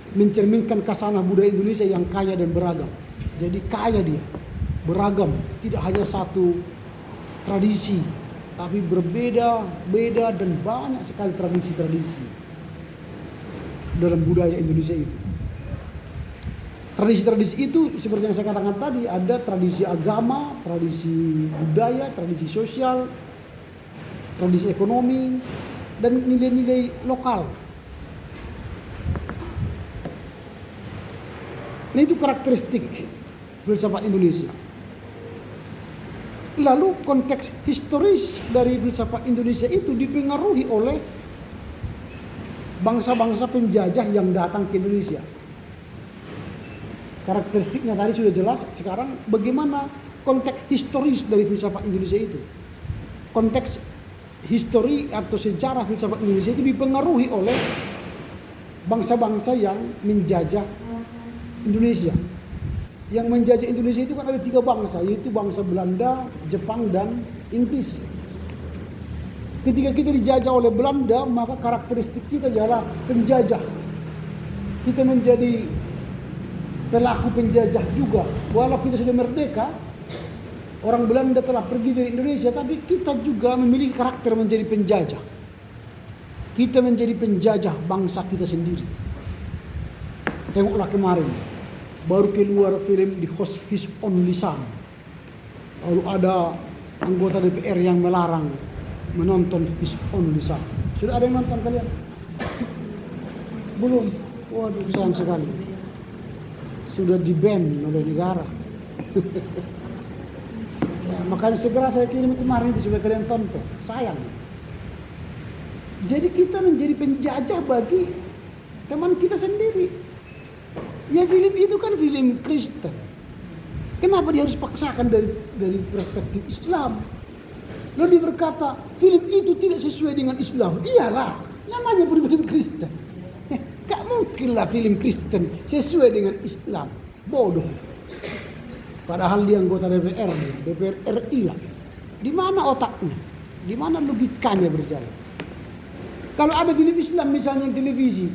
mencerminkan kasanah budaya Indonesia yang kaya dan beragam. Jadi kaya dia, beragam, tidak hanya satu tradisi, tapi berbeda-beda dan banyak sekali tradisi-tradisi dalam budaya Indonesia itu. Tradisi-tradisi itu seperti yang saya katakan tadi, ada tradisi agama, tradisi budaya, tradisi sosial, tradisi ekonomi, dan nilai-nilai lokal. Nah itu karakteristik filsafat Indonesia. Lalu konteks historis dari filsafat Indonesia itu dipengaruhi oleh bangsa-bangsa penjajah yang datang ke Indonesia. Karakteristiknya tadi sudah jelas. Sekarang bagaimana konteks historis dari filsafat Indonesia itu? Konteks histori atau sejarah filsafat Indonesia itu dipengaruhi oleh bangsa-bangsa yang menjajah Indonesia. Yang menjajah Indonesia itu kan ada 3 bangsa, yaitu bangsa Belanda, Jepang, dan Inggris. Ketika kita dijajah oleh Belanda, maka karakteristik kita adalah penjajah. Kita menjadi pelaku penjajah juga. Walau kita sudah merdeka, orang Belanda telah pergi dari Indonesia, tapi kita juga memiliki karakter menjadi penjajah. Kita menjadi penjajah bangsa kita sendiri. Tengoklah kemarin, baru keluar film di host his own lisan. Lalu ada anggota DPR yang melarang menonton his own lisan. Sudah ada yang nonton kalian? Belum? Waduh, sayang sekali. Sudah di-ban oleh negara. Makanya segera saya kirim kemarin itu supaya kalian tonton. Sayang. Jadi kita menjadi penjajah bagi teman kita sendiri. Ya film itu kan film Kristen. Kenapa dia harus paksakan dari perspektif Islam? Lalu dia berkata film itu tidak sesuai dengan Islam. Iyalah, namanya film Kristen. Gak mungkin lah film Kristen sesuai dengan Islam. Bodoh. Padahal dia anggota DPR RI lah. Di mana otaknya? Di mana logikanya berjalan? Kalau ada film Islam misalnya yang televisi,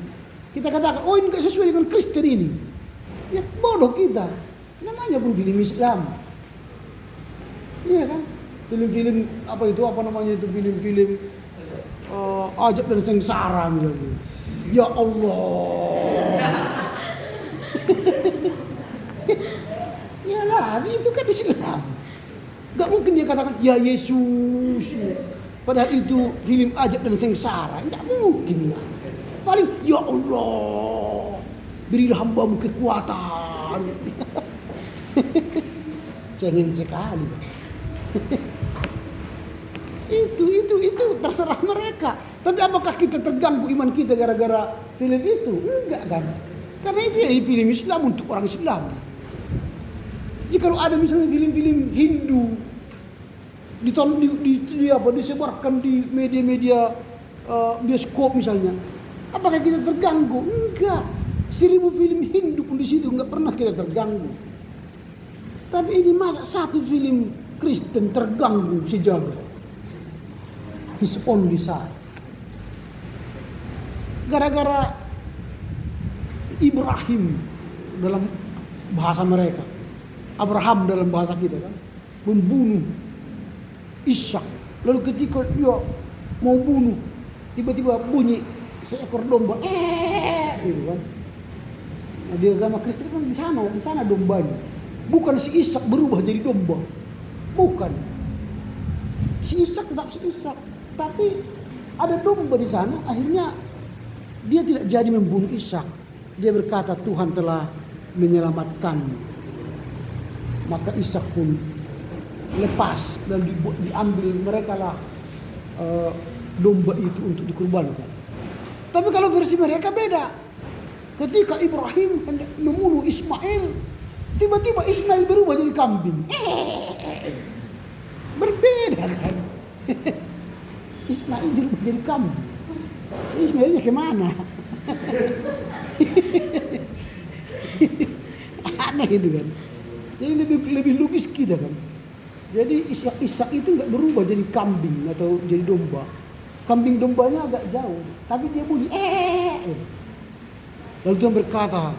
kita katakan, oh ini gak sesuai dengan Kristen ini. Ya bodoh kita. Namanya pun film Islam. Iya kan? Film-film apa namanya itu film-film ajab dan sengsara misalnya. Ya Allah. Yalah, itu kan Islam. Gak mungkin dia katakan ya Yesus. Padahal itu film ajab dan sengsara. Gak mungkin lah. Paling ya Allah, berilah hambamu kekuatan. Cengeng sekali. Itu terserah mereka. Tapi apakah kita terganggu iman kita gara-gara film itu? Enggak kan? Karena itu ya film Islam untuk orang Islam. Jika ada misalnya film-film Hindu disebarkan di media-media bioskop misalnya. Apakah kita terganggu? Enggak. 1000 film Hindu pun di situ enggak pernah kita terganggu. Tapi ini masa satu film Kristen terganggu sejagat? His only son. Gara-gara Ibrahim dalam bahasa mereka, Abraham dalam bahasa kita kan, membunuh Ishak. Lalu ketika dia mau bunuh, tiba-tiba bunyi seekor domba, gitu kan. Nah, di agama Kristen kan di sana dombanya. Bukan si Ishak berubah jadi domba, bukan. Si Ishak tetap si Ishak, tapi ada domba di sana. Akhirnya dia tidak jadi membunuh Ishak. Dia berkata Tuhan telah menyelamatkan. Maka Ishak pun lepas dan diambil mereka lah domba itu untuk dikurbankan. Tapi kalau versi mereka beda. Ketika Ibrahim hendak membunuh Ismail, tiba-tiba Ismail berubah jadi kambing. Berbeda kan? Ismail berubah jadi kambing. Ismailnya kemana? Aneh itu kan. Jadi lebih logis kita kan. Jadi Ishak itu nggak berubah jadi kambing atau jadi domba. Kambing dombanya agak jauh, tapi dia bunyi Lalu Tuhan berkata,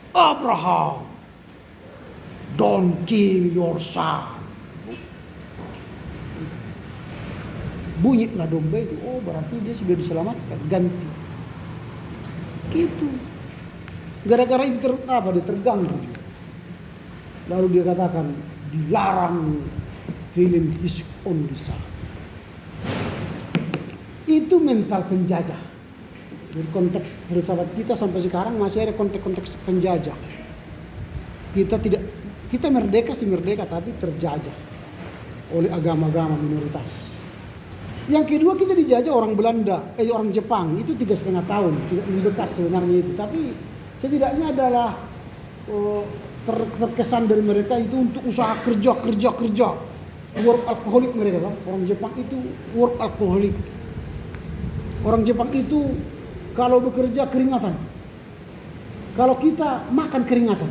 Abraham, don't kill your son. Bunyilah domba itu. Oh, berarti dia sudah diselamatkan. Ganti. Gitu. Gara-gara itu dia terganggu. Lalu dia katakan dilarang film His Only Son. Itu mental penjajah. Dari konteks filsafat kita sampai sekarang masih ada konteks-konteks penjajah. Kita merdeka sih merdeka, tapi terjajah oleh agama-agama minoritas. Yang kedua, kita dijajah orang Belanda, orang Jepang. Itu 3,5 tahun, tidak membekas sebenarnya itu. Tapi setidaknya adalah terkesan dari mereka itu untuk usaha kerja. Work alkoholik mereka kan. Orang Jepang itu work alkoholik. Orang Jepang itu kalau bekerja keringatan. Kalau kita makan keringatan.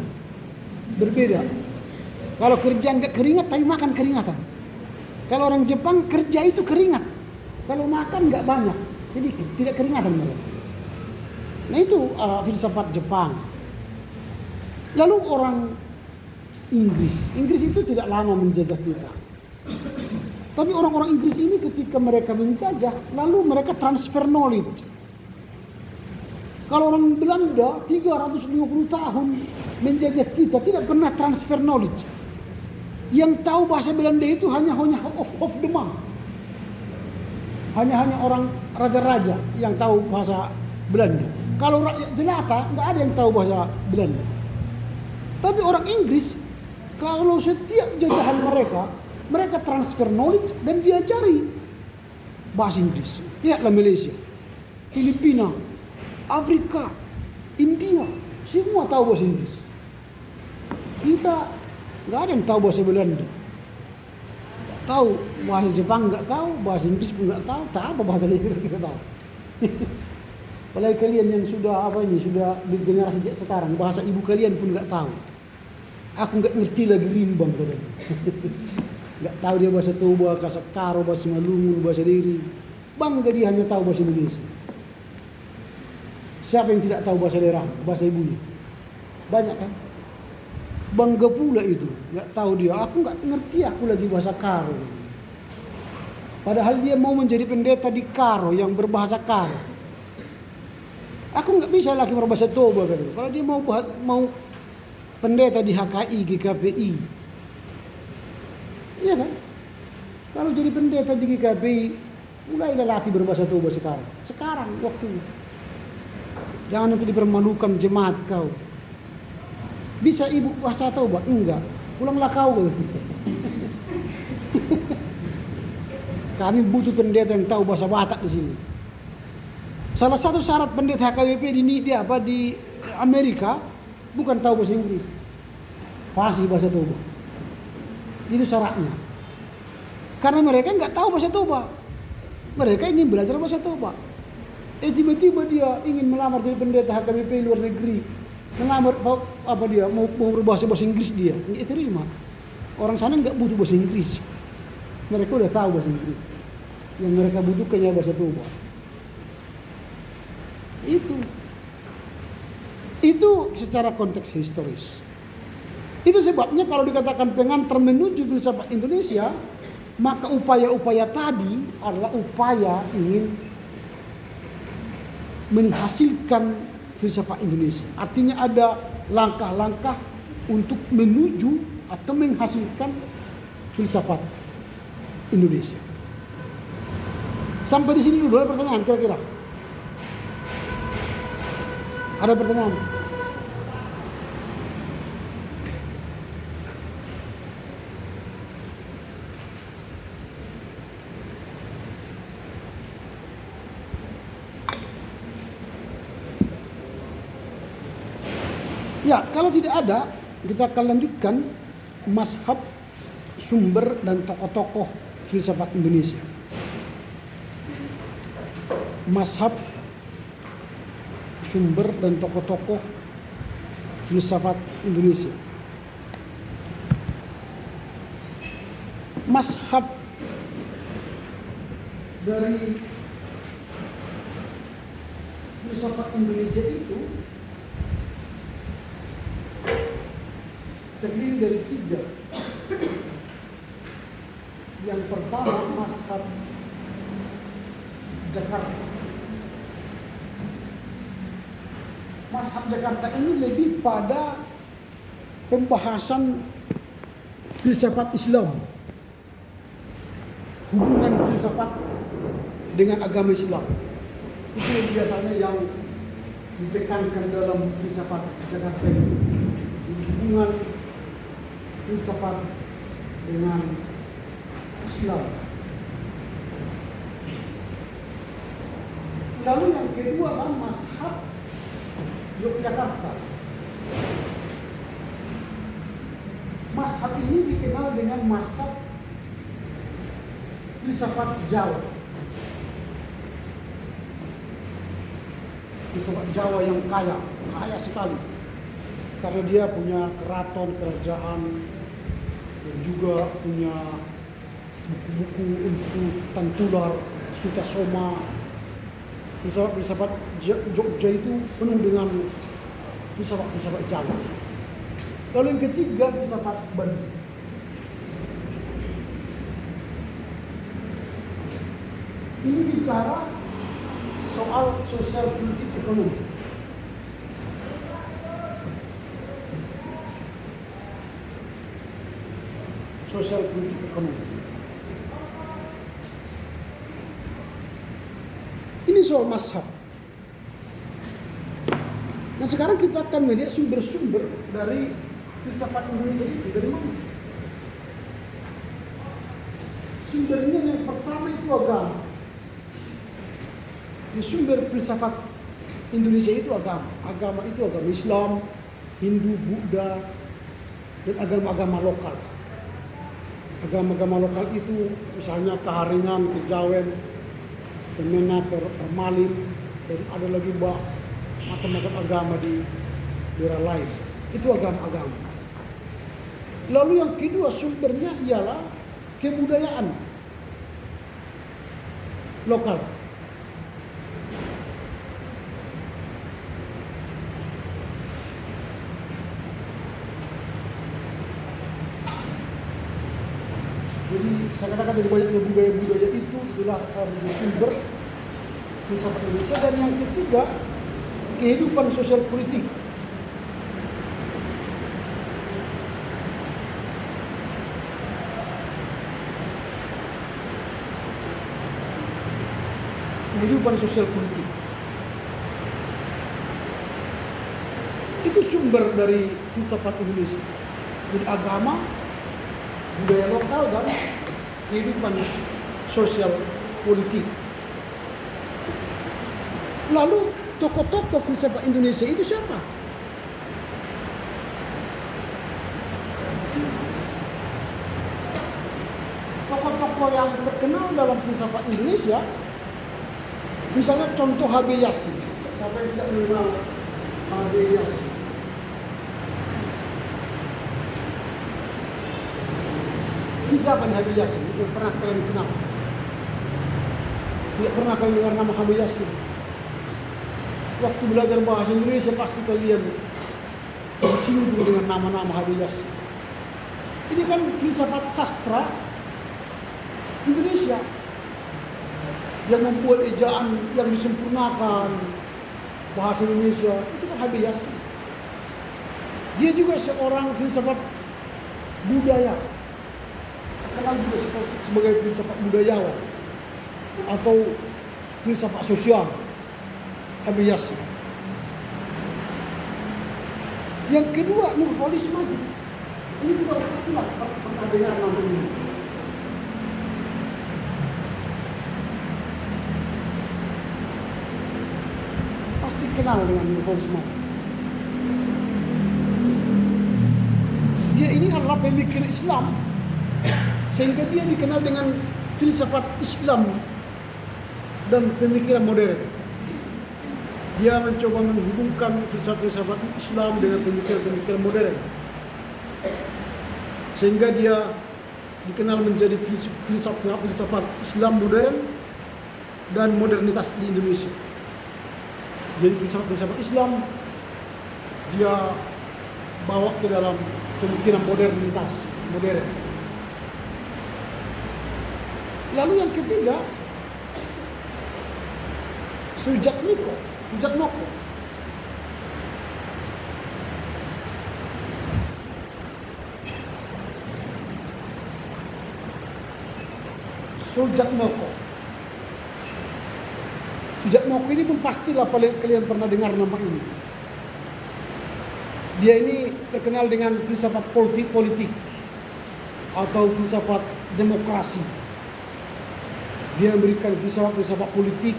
Berbeda. Kalau kerja enggak keringat tapi makan keringatan. Kalau orang Jepang kerja itu keringat. Kalau makan enggak banyak, sedikit, tidak keringatan mereka. Nah itu filsafat Jepang. Lalu orang Inggris itu tidak lama menjajah kita. Tapi orang-orang Inggris ini ketika mereka menjajah, lalu mereka transfer knowledge. Kalau orang Belanda 350 tahun menjajah kita, tidak pernah transfer knowledge. Yang tahu bahasa Belanda itu hanya of the month. Hanya orang raja-raja yang tahu bahasa Belanda. Kalau rakyat jelata nggak ada yang tahu bahasa Belanda. Tapi orang Inggris, kalau setiap jajahan mereka transfer knowledge dan diajari bahasa Inggris. Lihatlah Malaysia, Filipina, Afrika, India, semua tahu bahasa Inggris. Kita nggak ada yang tahu bahasa Belanda. Tahu bahasa Jepang nggak tahu, bahasa Inggris pun nggak tahu, tak apa bahasa kita tahu. Apalagi kalian yang sudah sudah di generasi sekarang, bahasa ibu kalian pun nggak tahu. Aku nggak ngerti lagi rimbang katanya. Nggak tahu dia bahasa Toba, bahasa Karo, bahasa Malungun, bahasa Diri. Bangga dia hanya tahu bahasa Indonesia. Siapa yang tidak tahu bahasa daerah, bahasa ibunya? Banyak kan? Bangga pula itu, nggak tahu dia. Aku nggak ngerti aku lagi bahasa Karo. Padahal dia mau menjadi pendeta di Karo yang berbahasa Karo. Aku nggak bisa lagi berbahasa Toba kan. Kalau dia mau pendeta di HKI, GKPI, iya kan? Kalau jadi pendeta di GKPI, mulailah latih berbahasa Toba sekarang. Sekarang waktunya. Jangan nanti dipermalukan jemaat kau. Bisa ibu bahasa Toba? Enggak. Pulanglah kau. Kami butuh pendeta yang tahu bahasa Batak di sini. Salah satu syarat pendeta HKBP di Amerika bukan tahu bahasa Inggris, fasih bahasa Toba. Itu syaratnya. Karena mereka nggak tahu bahasa Toba. Mereka ingin belajar bahasa Toba. Tiba-tiba dia ingin melamar jadi pendeta HKBP luar negeri. Melamar apa dia mau berbahasa Inggris dia nggak terima. Orang sana nggak butuh bahasa Inggris. Mereka udah tahu bahasa Inggris. Yang mereka butuhkan ya bahasa Toba. Itu secara konteks historis. Itu sebabnya kalau dikatakan pengantar menuju filsafat Indonesia, maka upaya-upaya tadi adalah upaya ingin menghasilkan filsafat Indonesia. Artinya ada langkah-langkah untuk menuju atau menghasilkan filsafat Indonesia. Sampai di sini dulu ada pertanyaan kira-kira. Ada pertanyaan? Ya, kalau tidak ada, kita akan lanjutkan mazhab, sumber dan tokoh-tokoh filsafat Indonesia. Mazhab, sumber dan tokoh-tokoh filsafat Indonesia. Mazhab dari filsafat Indonesia itu terdiri dari 3. Yang pertama mazhab Jakarta. Mazhab Jakarta ini lebih pada pembahasan filsafat Islam, hubungan filsafat dengan agama Islam. Itu biasanya yang ditekankan dalam filsafat Jakarta ini, hubungan filsafat dengan Islam. Lalu yang kedua adalah mazhab Yogyakarta. Mazhab ini dikenal dengan mazhab filsafat Jawa. Filsafat Jawa yang kaya sekali. Karena dia punya keraton, kerajaan, dan juga punya buku-buku untuk Tantular, Sutasoma. Filsafat Jogja itu penuh dengan filsafat Jawa. Lalu yang ketiga filsafat Bandung. Ini bicara soal sosial politik ekonomi. Sosial politik ekonomi. Ini soal mazhab. Nah sekarang kita akan melihat sumber-sumber dari filsafat Indonesia itu dari mana? Sumbernya yang pertama itu agama. Di sumber filsafat Indonesia itu agama. Agama itu agama Islam, Hindu, Buddha, dan agama-agama lokal. Agama-agama lokal itu misalnya Keharingan, Kejawen, Kemenak, Permalin, dan ada lagi macam-macam agama di daerah lain. Itu agama-agama. Lalu yang kedua sumbernya ialah kebudayaan lokal. Jadi saya katakan dari banyaknya budaya-budaya itulah sumber filsafat Indonesia. Dan yang ketiga kehidupan sosial politik. Kehidupan sosial politik. Itu sumber dari filsafat Indonesia. Jadi agama, budaya lokal, dan kehidupan sosial politik. Lalu tokoh-tokoh filsafat Indonesia itu siapa? Tokoh-tokoh tokoh yang terkenal dalam filsafat Indonesia, misalnya contoh H.B. Yasin. Siapa yang tidak mengenal H.B. Yasin? Siapa H.B. Yasin? Tidak pernah kalian kenal? Tidak pernah kalian dengar nama H.B. Yasin? Waktu belajar bahasa Indonesia pasti kalian disinggung dengan nama-nama H.B. Yasin. Ini kan filsafat sastra Indonesia yang membuat ejaan yang disempurnakan bahasa Indonesia, itu kan H.B. Yasin. Dia juga seorang filsafat budaya, terkenal juga sebagai filsafat budayawan atau filsafat sosial, H.B. Yasin. Yang kedua, Nurholis Majid. Ini juga pastilah pernah dengar nama ini. Pasti kenal dengan Nurholis Majid. Dia ini adalah pemikir Islam, sehingga dia dikenal dengan filsafat Islam dan pemikiran modern. Dia mencoba menghubungkan filsafat Islam dengan pemikiran modern, sehingga dia dikenal menjadi filsafat Islam modern dan modernitas di Indonesia. Jadi filsafat Islam dia bawa ke dalam pemikiran modernitas modern. Lalu yang ketiga, Sujatmiko. Sujatmiko ini pun pastilah kalian pernah dengar nama ini. Dia ini terkenal dengan filsafat politik atau filsafat demokrasi. Dia memberikan filsafat politik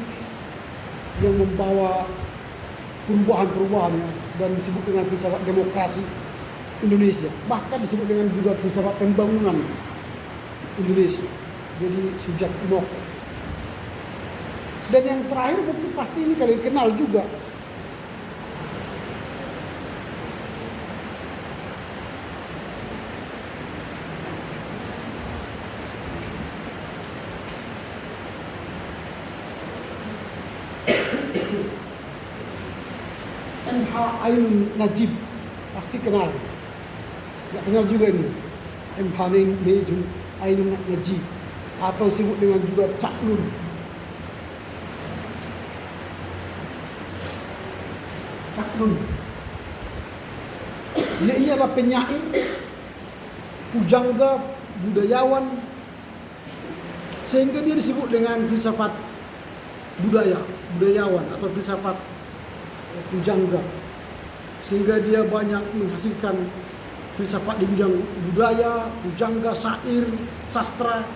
yang membawa perubahan-perubahan dan disebut dengan filsafat demokrasi Indonesia. Bahkan disebut dengan juga filsafat pembangunan Indonesia. Jadi Sujatmiko. Dan yang terakhir mungkin pasti ini kalian kenal juga. M.H. Ainun Najib, pasti kenal. Nggak kenal juga ini. M.H. Ainun Najib, atau disebut dengan juga Cak Nun. Cak Nun. Dia ini adalah penyair, pujangga, budayawan, sehingga dia disebut dengan filsafat budayawan atau filsafat pujangga, sehingga dia banyak menghasilkan filsafat di bidang budaya, pujangga, syair, sastra.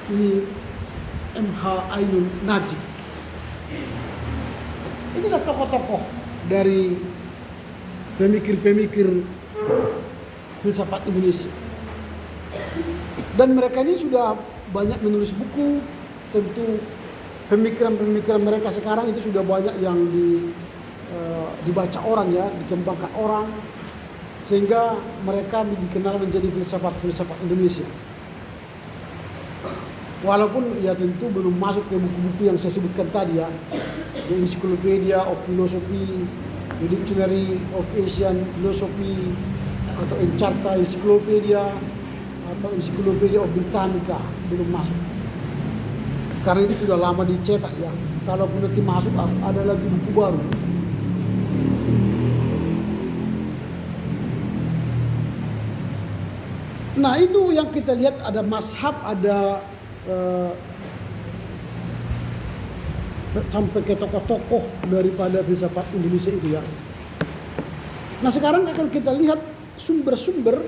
Ini M.H. Ainun Najib. Ini adalah tokoh-tokoh dari pemikir-pemikir filsafat Indonesia. Dan mereka ini sudah banyak menulis buku. Tentu pemikiran-pemikiran mereka sekarang itu sudah banyak yang dibaca orang ya, dikembangkan orang, sehingga mereka dikenal menjadi filsafat Indonesia. Walaupun ya tentu belum masuk ke buku-buku yang saya sebutkan tadi ya, The Encyclopedia of Philosophy, The Dictionary of Asian Philosophy, atau Encarta Encyclopedia, atau Encyclopedia of Britannica, belum masuk. Karena itu sudah lama dicetak ya. Kalaupun nanti masuk ada lagi buku baru. Nah itu yang kita lihat, ada mazhab, ada sampai ke tokoh-tokoh daripada filsafat Indonesia itu ya. Nah sekarang akan kita lihat sumber-sumber,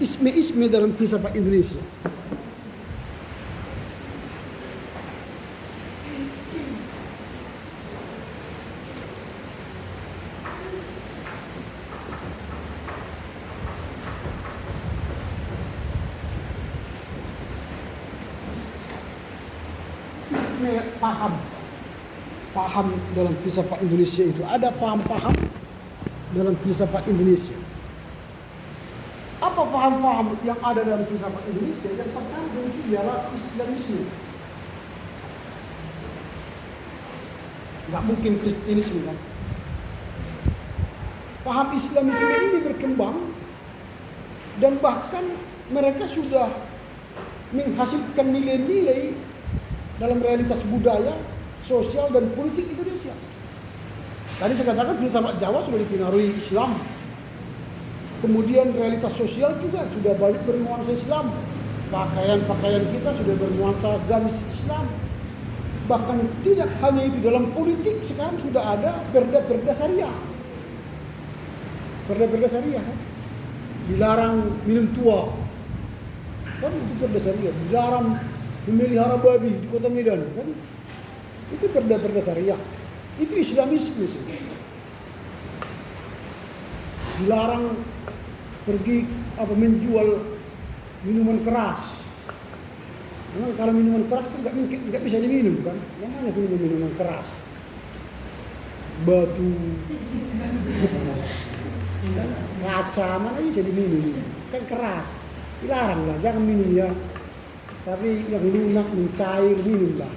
isme-isme dalam filsafat Indonesia. paham dalam filsafat Indonesia itu. Ada paham-paham dalam filsafat Indonesia. Apa paham-paham yang ada dalam filsafat Indonesia? Yang pertama itu ialah Islamisme. Nggak mungkin Kristenisme kan. Paham Islamisme ini berkembang dan bahkan mereka sudah menghasilkan nilai-nilai dalam realitas budaya, sosial dan politik Indonesia. Tadi saya katakan filsafat Jawa sudah dipengaruhi Islam. Kemudian realitas sosial juga sudah banyak bernuansa Islam. Pakaian-pakaian kita sudah bernuansa garis Islam. Bahkan tidak hanya itu, dalam politik sekarang sudah ada perda-perda syariah. Perda-perda syariah. Dilarang minum tua. Kan itu perda syariah. Dilarang memelihara babi di Kota Medan. Kan itu perda-perda syariah. Itu Islamisme. Dilarang pergi menjual minuman keras. Memang kalau minuman keras kan nggak bisa diminum kan? Namanya minuman keras. Batu, kaca mana bisa diminum? Kan keras. Dilarang lah, jangan minum ya. Tapi yang lunak, mencair minum lah.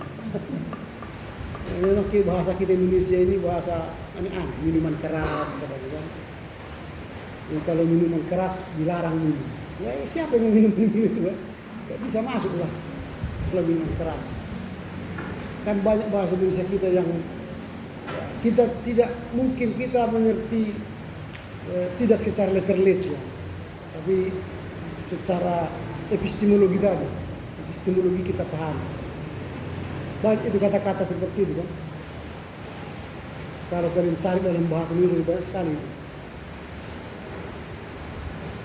Memang bahasa kita Indonesia ini bahasa aneh-aneh, minuman keras katanya kan. Ya, kalau minuman keras dilarang minum. Ya siapa yang minum itu kan? Gak bisa masuk lah kalau minuman keras. Kan banyak bahasa Indonesia kita yang kita tidak mungkin kita mengerti tidak secara letterlet ya, tapi secara epistemologi tadi, epistemologi kita paham. Banyak itu kata-kata seperti itu kan. Kalau kalian cari dalam bahasa Indonesia banyak sekali.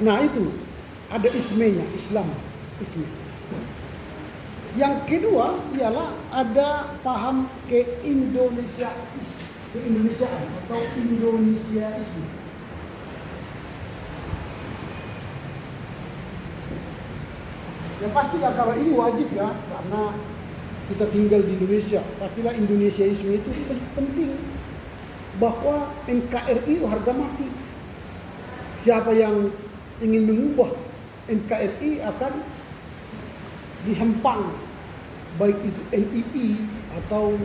Nah itu ada ismenya, Islam, isme. Yang kedua ialah ada paham keindonesiaan atau Indonesiaisme. Yang pastilah kalau ini wajib ya, karena kita tinggal di Indonesia, pastilah Indonesiaisme itu penting. Bahwa NKRI harga mati. Siapa yang ingin mengubah NKRI akan dihempang, baik itu NII atau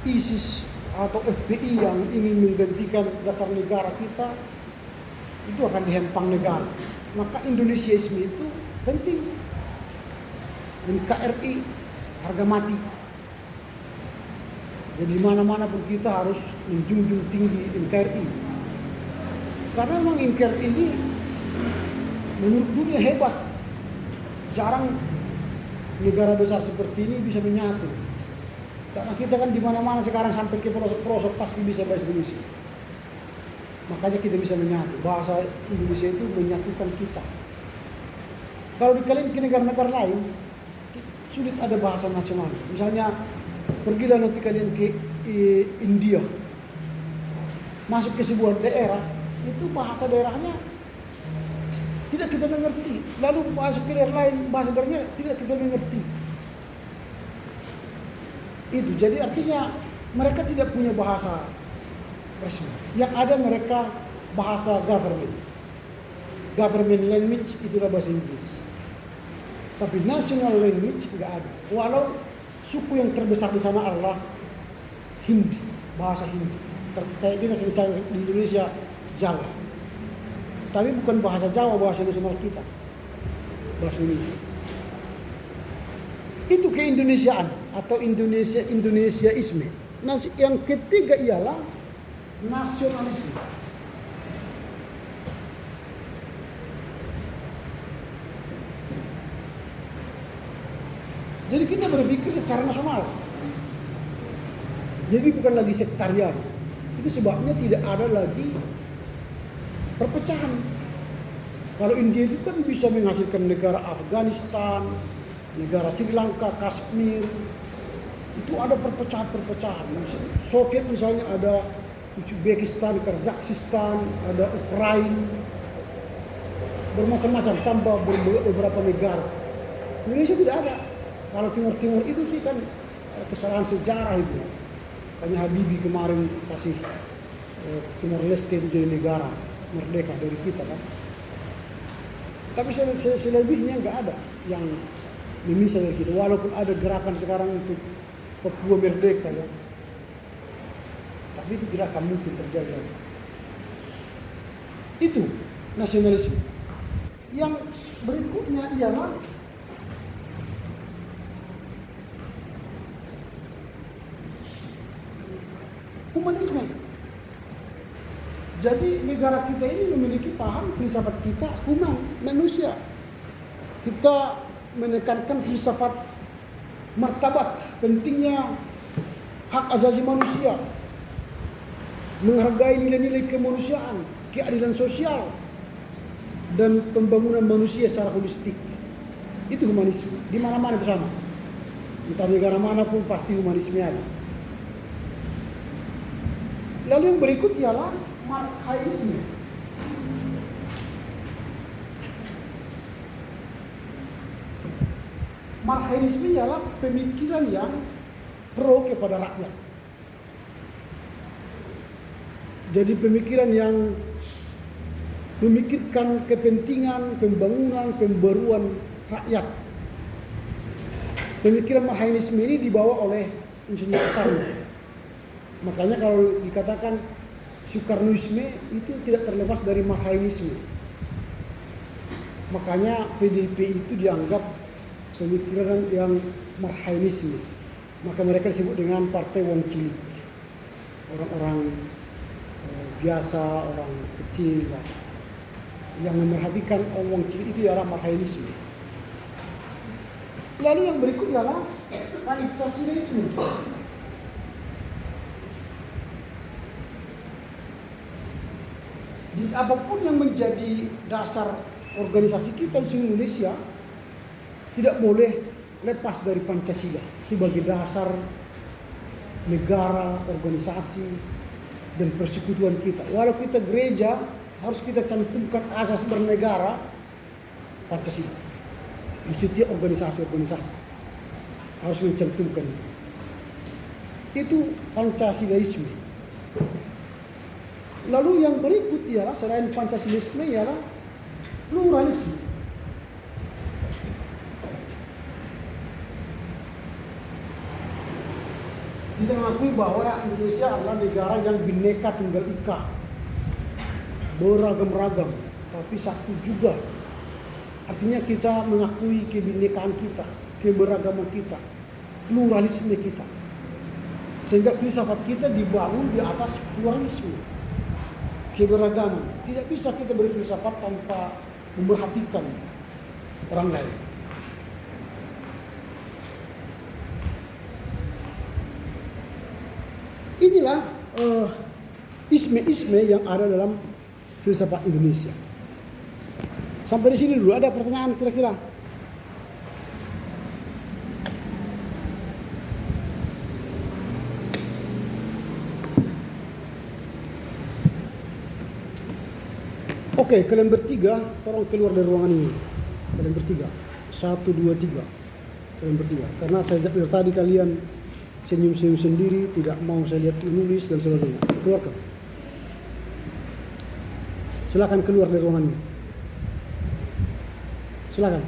ISIS atau FPI yang ingin menggantikan dasar negara kita, itu akan dihempang negara. Maka Indonesiaisme itu penting. NKRI harga mati. Jadi mana-mana pun kita harus menjunjung tinggi NKRI. Karena memang NKRI ini menurut dunia hebat. Jarang negara besar seperti ini bisa menyatu. Karena kita kan di mana-mana sekarang sampai ke pelosok-pelosok pasti bisa bahasa Indonesia. Makanya kita bisa menyatu. Bahasa Indonesia itu menyatukan kita. Kalau kalian ke negara-negara lain, sulit ada bahasa nasional. Misalnya, pergilah nanti kalian ke India. Masuk ke sebuah daerah, itu bahasa daerahnya tidak kita mengerti. Lalu masuk ke daerah lain, bahasa daerahnya tidak kita mengerti. Itu jadi artinya mereka tidak punya bahasa resmi. Yang ada mereka bahasa government. Government language itulah bahasa Inggris. Tapi national language enggak ada. Walau suku yang terbesar di sana adalah Hindi, bahasa Hindi. Kayak kita misalnya di Indonesia Jawa. Tapi bukan bahasa Jawa, bahasa nasional kita. Bahasa Indonesia. Itu keindonesiaan atau Indonesiaisme. Nah, yang ketiga ialah nasionalisme. Jadi kita berpikir secara nasional. Jadi bukan lagi sektarian. Itu sebabnya tidak ada lagi perpecahan. Kalau India itu kan bisa menghasilkan negara Afghanistan, negara Sri Lanka, Kashmir. Itu ada perpecahan-perpecahan. Soviet misalnya ada Uzbekistan, Kazakhstan, ada Ukraina. Bermacam-macam, tambah beberapa negara. Indonesia tidak ada. Kalau Timur-Timur itu sih kan ada kesalahan sejarah itu. Makanya Habibie kemarin kasih Timor Leste itu jadi negara merdeka dari kita kan. Tapi selebihnya nggak ada yang memisah dari kita. Walaupun ada gerakan sekarang untuk Papua merdeka ya, tapi itu tidak akan mungkin terjadi. Itu nasionalisme. Yang berikutnya ialah humanisme. Jadi negara kita ini memiliki paham filsafat kita human, manusia. Kita menekankan filsafat martabat, pentingnya hak asasi manusia, menghargai nilai-nilai kemanusiaan, keadilan sosial, dan pembangunan manusia secara holistik. Itu humanisme. Di mana-mana itu sama. Entah negara manapun pasti humanisme ada. Lalu yang berikut ialah marxisme. Marxisme ialah pemikiran yang pro kepada rakyat. Jadi pemikiran yang memikirkan kepentingan, pembangunan, pembaruan rakyat. Pemikiran marxisme ini dibawa oleh Insinyur Soekarno. Makanya kalau dikatakan Soekarnoisme itu tidak terlepas dari marxisme. Makanya PDIP itu dianggap pemikiran yang marxisme. Maka mereka disebut dengan partai wong cilik. Orang-orang biasa, orang kecil yang memerhatikan wong cilik itu ialah marxisme. Lalu yang berikut ialah Pancasilaisme. Jadi apapun yang menjadi dasar organisasi kita di Indonesia tidak boleh lepas dari Pancasila sebagai dasar negara, organisasi, dan persekutuan kita. Walau kita gereja, harus kita cantumkan asas bernegara Pancasila. Di setiap organisasi-organisasi harus mencantumkan itu Pancasilaisme. Lalu yang berikut ialah selain Pancasilaisme ialah pluralisme. Kita mengakui bahwa Indonesia adalah negara yang Bhinneka Tunggal Ika, beragam-ragam, tapi satu juga. Artinya kita mengakui kebinekaan kita, keberagaman kita, pluralisme kita. Sehingga filsafat kita dibangun di atas pluralisme, keberagaman. Tidak bisa kita berfilsafat tanpa memperhatikan orang lain. Inilah isme-isme yang ada dalam filsafat Indonesia. Sampai di sini dulu, ada pertanyaan kira-kira? Oke, kalian bertiga tolong keluar dari ruangan ini. Kalian bertiga. 1, 2, 3. Kalian bertiga. Karena saya dari tadi kalian senyum-senyum sendiri, tidak mau saya lihat menulis dan sebagainya. Keluarkan. Silakan keluar dari ruangan ini. Silakan.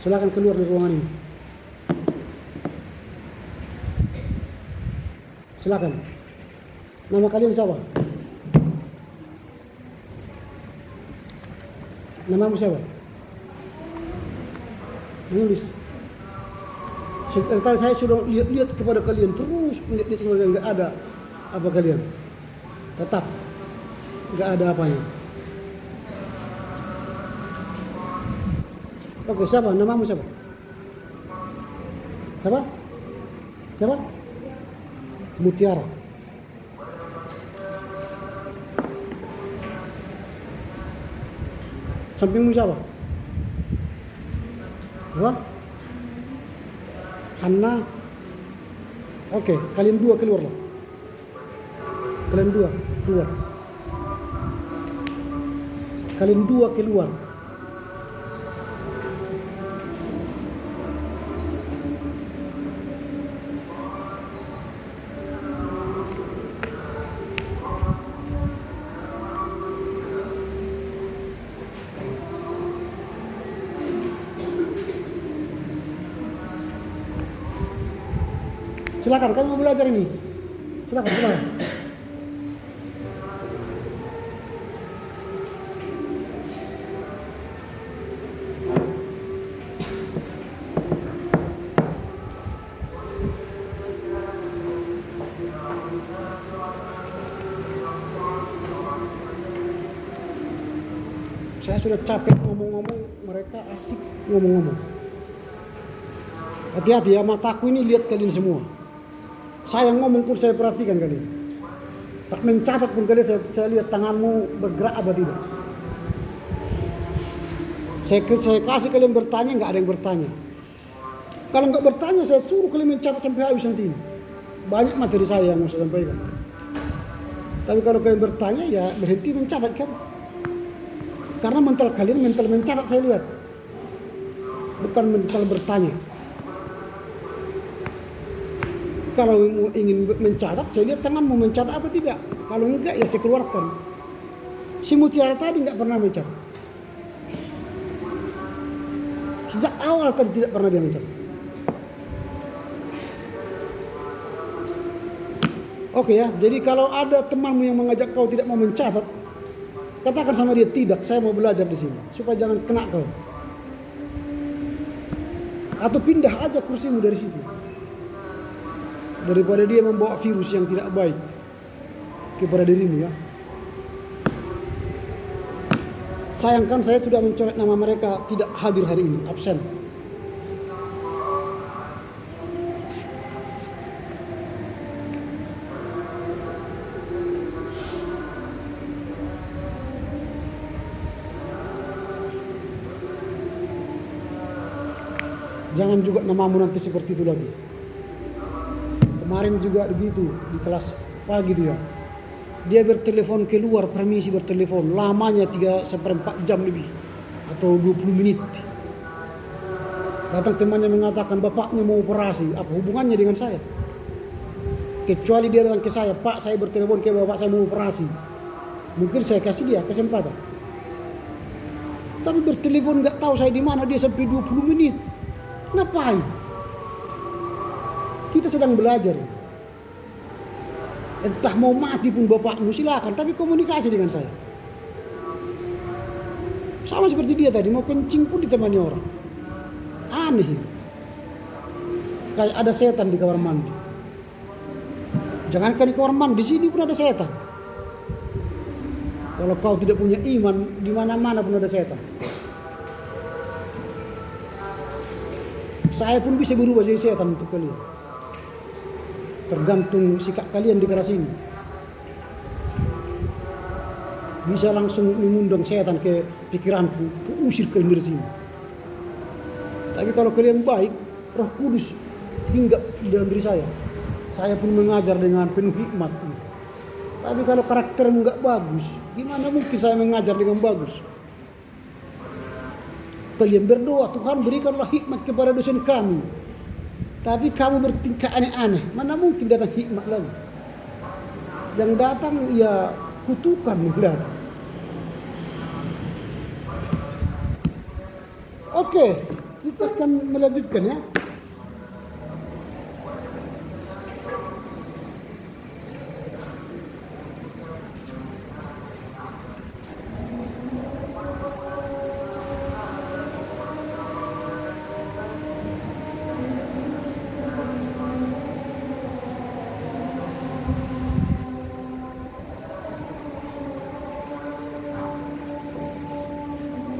Silakan keluar dari ruangan ini. Silakan. Nama kalian siapa? Namamu siapa? Menulis. Sebentar saya sudah lihat kepada kalian terus melihat kepada kalian, nggak ada apa kalian. Tetap nggak ada apanya. Oke, siapa? Namamu siapa? Siapa? Siapa? Mutiara. Sampingmu siapa? Apa? Hanna. Oke, kalian dua keluarlah. Kalian dua keluar. Kalian dua keluar. Silakan, kamu mau belajar ini. Silakan, silakan. Saya sudah capek ngomong-ngomong, mereka asik ngomong-ngomong. Hati-hati ya, mataku ini lihat kalian semua. Saya ngomong pun saya perhatikan kalian. Tak mencatat pun kalian, saya lihat tanganmu bergerak apa tidak. Saya kasih kalian bertanya, nggak ada yang bertanya. Kalau nggak bertanya, saya suruh kalian mencatat sampai habis nanti. Banyak materi saya yang mau saya sampaikan. Tapi kalau kalian bertanya, ya berhenti mencatat kan. Karena mental kalian mental mencatat saya lihat. Bukan mental bertanya. Kalau ingin mencatat, saya lihat tanganmu mencatat apa tidak. Kalau enggak, ya saya keluarkan. Si Mutiara tadi enggak pernah mencatat. Sejak awal tadi tidak pernah dia mencatat. Oke ya, jadi kalau ada temanmu yang mengajak kau tidak mau mencatat, katakan sama dia, tidak, saya mau belajar di sini. Supaya jangan kena kau. Atau pindah aja kursimu dari situ. Daripada dia membawa virus yang tidak baik kepada dirimu ya. Sayangkan saya sudah mencoret nama mereka tidak hadir hari ini, absen. Jangan juga namamu nanti seperti itu lagi. Kemarin juga begitu di kelas pagi dia bertelepon keluar, permisi bertelepon, lamanya 3/4 jam lebih atau 20 menit. Datang temannya mengatakan bapaknya mau operasi, apa hubungannya dengan saya? Kecuali dia datang ke saya, Pak saya bertelepon ke bapak saya mau operasi, mungkin saya kasih dia kesempatan. Tapi bertelepon nggak tahu saya di mana dia sampai 20 menit, ngapain? Kita sedang belajar. Entah mau mati pun bapakmu silakan, tapi komunikasi dengan saya. Sama seperti dia tadi, mau kencing pun ditemani orang. Aneh. Kayak ada setan di kamar mandi. Jangankan di kamar mandi, di sini pun ada setan. Kalau kau tidak punya iman, di mana-mana pun ada setan. Saya pun bisa berubah jadi setan untuk kalian. Tergantung sikap kalian di kelas ini. Bisa langsung mengundang setan ke pikiranku, usir kalian dari sini. Tapi kalau kalian baik, Roh Kudus hinggap di dalam diri saya. Saya pun mengajar dengan penuh hikmat. Tapi kalau karaktermu nggak bagus, gimana mungkin saya mengajar dengan bagus? Kalian berdoa, Tuhan berikanlah hikmat kepada dosen kami. Tapi kamu bertingkah aneh-aneh, mana mungkin datang hikmat lagi? Yang datang ya kutukan datang. Oke, kita akan melanjutkan ya.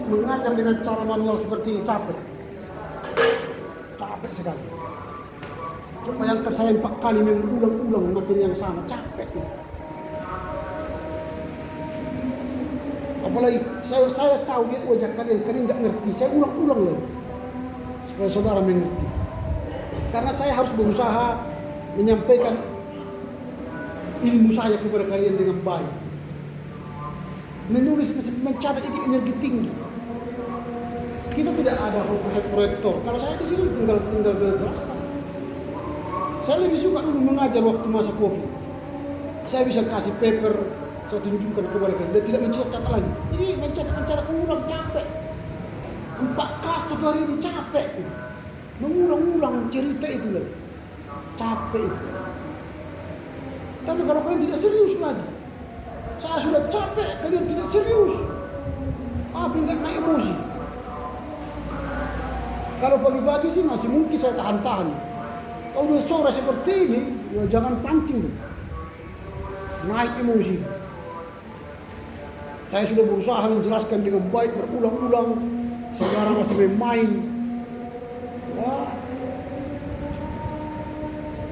Mengajar dengan cara manual seperti ini capek sekali. Coba bayangkan saya 4 kali mengulang-ulang materi yang sama, capek. Apalagi saya tahu dia wajah kalian nggak ngerti, saya ulang-ulang loh supaya saudara mengerti. Karena saya harus berusaha menyampaikan ilmu saya kepada kalian dengan baik. Menulis mencatat ini energi tinggi. Kita tidak ada proyektor. Kalau saya di sini tinggal jelaskan. Saya lebih suka dulu mengajar waktu masa COVID. Saya bisa kasih paper, saya tunjukkan kepada kalian. Dia tidak mencatat lagi. Ini mencatat ulang capek. 4 kelas 1 hari ini capek. Mengulang-ulang cerita itu lagi. Capek itu. Tapi kalau kalian tidak serius lagi, saya sudah capek, kalian tidak serius. Tapi nggak naik emosi. Kalau pagi-pagi sih masih mungkin saya tahan-tahan. Kalau udah sore seperti ini, ya jangan pancing tuh. Naik emosi. Saya sudah berusaha menjelaskan dengan baik berulang-ulang. Saudara masih main. Wah.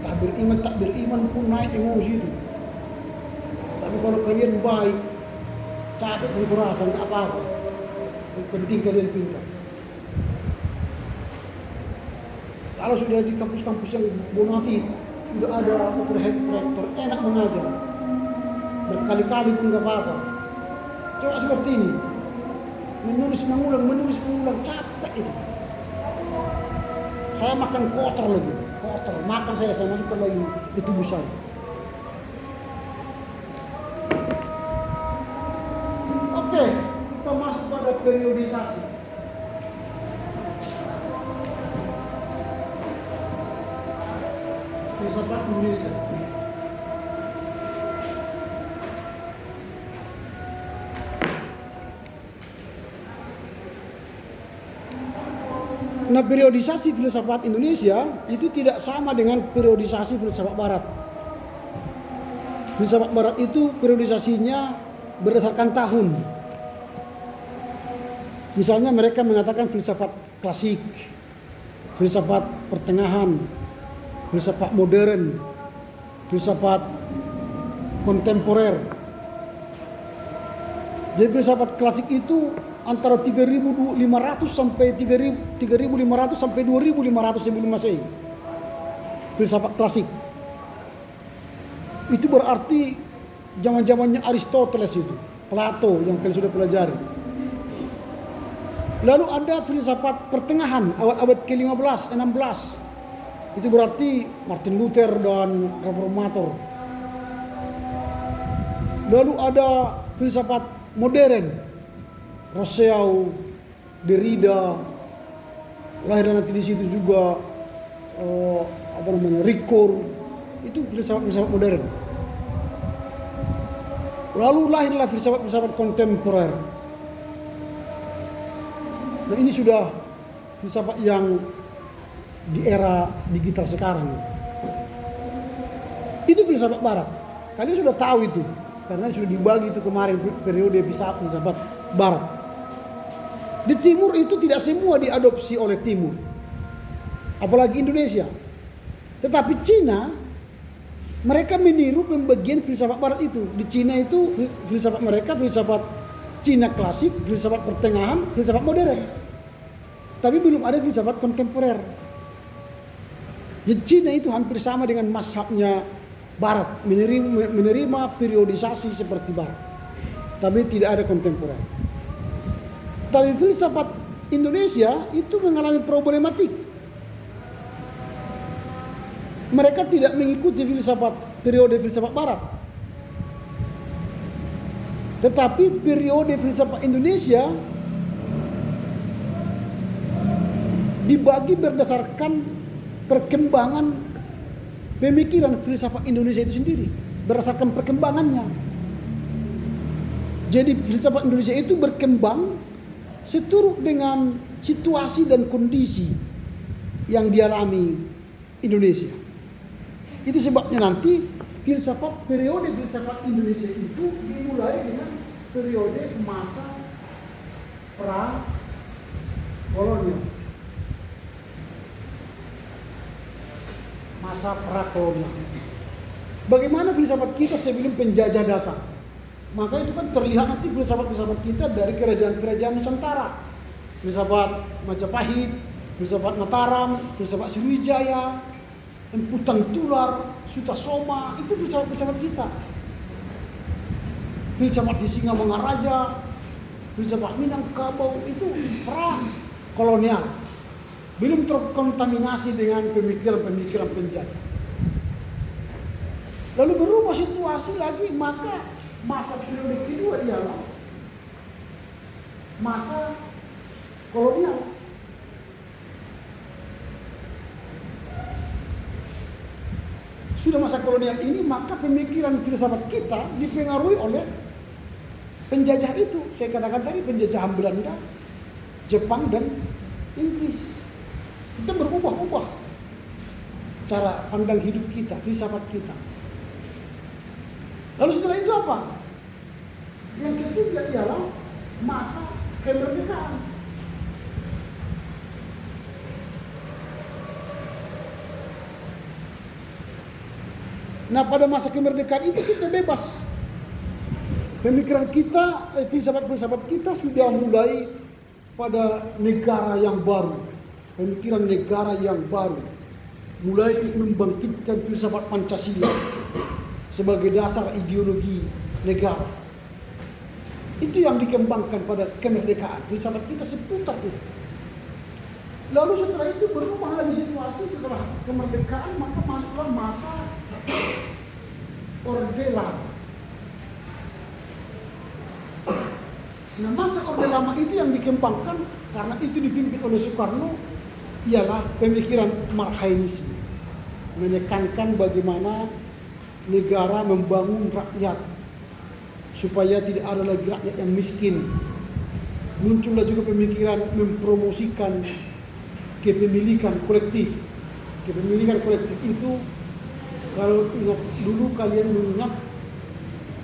Tak beriman pun naik emosi itu. Tapi kalau kalian baik, capek pun kurasa nggak apa-apa. Yang penting kalian pintar. Kalau sudah di kampus-kampus yang bonafit, sudah ada overhead projector, enak mengajar. Berkali-kali pun nggak apa-apa. Coba seperti ini, menulis mengulang, capek itu. Saya makan kotor lagi, makan saya masukkan lagi ke tubuh saya. Oke, kita masuk pada periodisasi. Filsafat Indonesia. Nah, periodisasi filsafat Indonesia itu tidak sama dengan periodisasi filsafat Barat. Filsafat Barat itu periodisasinya berdasarkan tahun. Misalnya mereka mengatakan filsafat klasik, filsafat pertengahan, filsafat modern, filsafat kontemporer. Jadi filsafat klasik itu antara 3.500 sampai 3.500 sampai 2.500 sebelum Masehi. Filsafat klasik. Itu berarti zaman-zamannya Aristoteles itu, Plato yang kalian sudah pelajari. Lalu ada filsafat pertengahan abad ke-15, 16. Itu berarti Martin Luther dan reformator. Lalu ada filsafat modern. Rousseau, Derrida, lahir nanti di situ juga Ricoeur, itu filsafat modern. Lalu lahirlah filsafat kontemporer. Nah, ini sudah filsafat yang di era digital sekarang. Itu filsafat Barat. Kalian sudah tahu itu, karena sudah dibagi itu kemarin periode filsafat Barat. Di Timur itu tidak semua diadopsi oleh Timur, apalagi Indonesia. Tetapi Cina, mereka meniru pembagian filsafat Barat itu. Di Cina itu filsafat mereka, filsafat Cina klasik, filsafat pertengahan, filsafat modern. Tapi belum ada filsafat kontemporer. Jadi Cina itu hampir sama dengan mazhabnya Barat, menerima periodisasi seperti Barat. Tapi tidak ada kontemporer. Tapi filsafat Indonesia itu mengalami problematik. Mereka tidak mengikuti periode filsafat Barat. Tetapi periode filsafat Indonesia dibagi berdasarkan perkembangan pemikiran filsafat Indonesia itu sendiri, berdasarkan perkembangannya. Jadi filsafat Indonesia itu berkembang seturut dengan situasi dan kondisi yang dialami Indonesia. Itu sebabnya nanti periode filsafat Indonesia itu dimulai dengan periode masa pra-kolonial. Masa pra-kolonial. Bagaimana filsafat kita sebelum penjajah datang? Maka itu kan terlihat nanti filsafat-filsafat kita dari kerajaan-kerajaan Nusantara. Filsafat Majapahit, filsafat Mataram, filsafat Sriwijaya, Emputang Tular, Sutasoma, itu filsafat-filsafat kita. Filsafat Sisingamangaraja, filsafat Minangkabau, itu pra-kolonial. Belum terkontaminasi dengan pemikiran-pemikiran penjajah. Lalu berubah situasi lagi, maka masa periode kedua ialah masa kolonial. sudah masa kolonial ini, maka pemikiran filsafat kita dipengaruhi oleh penjajah itu. Saya katakan tadi, penjajahan Belanda, Jepang, dan Inggris. Kita berubah-ubah cara pandang hidup kita, filsafat kita. Lalu setelah itu apa? Yang ketiga ialah masa kemerdekaan. Nah, pada masa kemerdekaan itu kita bebas. Pemikiran kita, filsafat-filsafat kita sudah mulai pada negara yang baru. Pemikiran negara yang baru. Mulai membangkitkan filsafat Pancasila sebagai dasar ideologi negara. Itu yang dikembangkan pada kemerdekaan. Filsafat kita seputar itu. Lalu setelah itu berubah lagi situasi setelah kemerdekaan, maka masuklah masa Orde Lama. Nah, masa Orde Lama itu yang dikembangkan karena itu dipimpin oleh Soekarno ialah pemikiran Marhainisme, menekankan bagaimana negara membangun rakyat supaya tidak ada lagi rakyat yang miskin. Muncullah juga pemikiran mempromosikan kepemilikan kolektif. Kepemilikan kolektif itu, kalau ingat dulu kalian mengingat,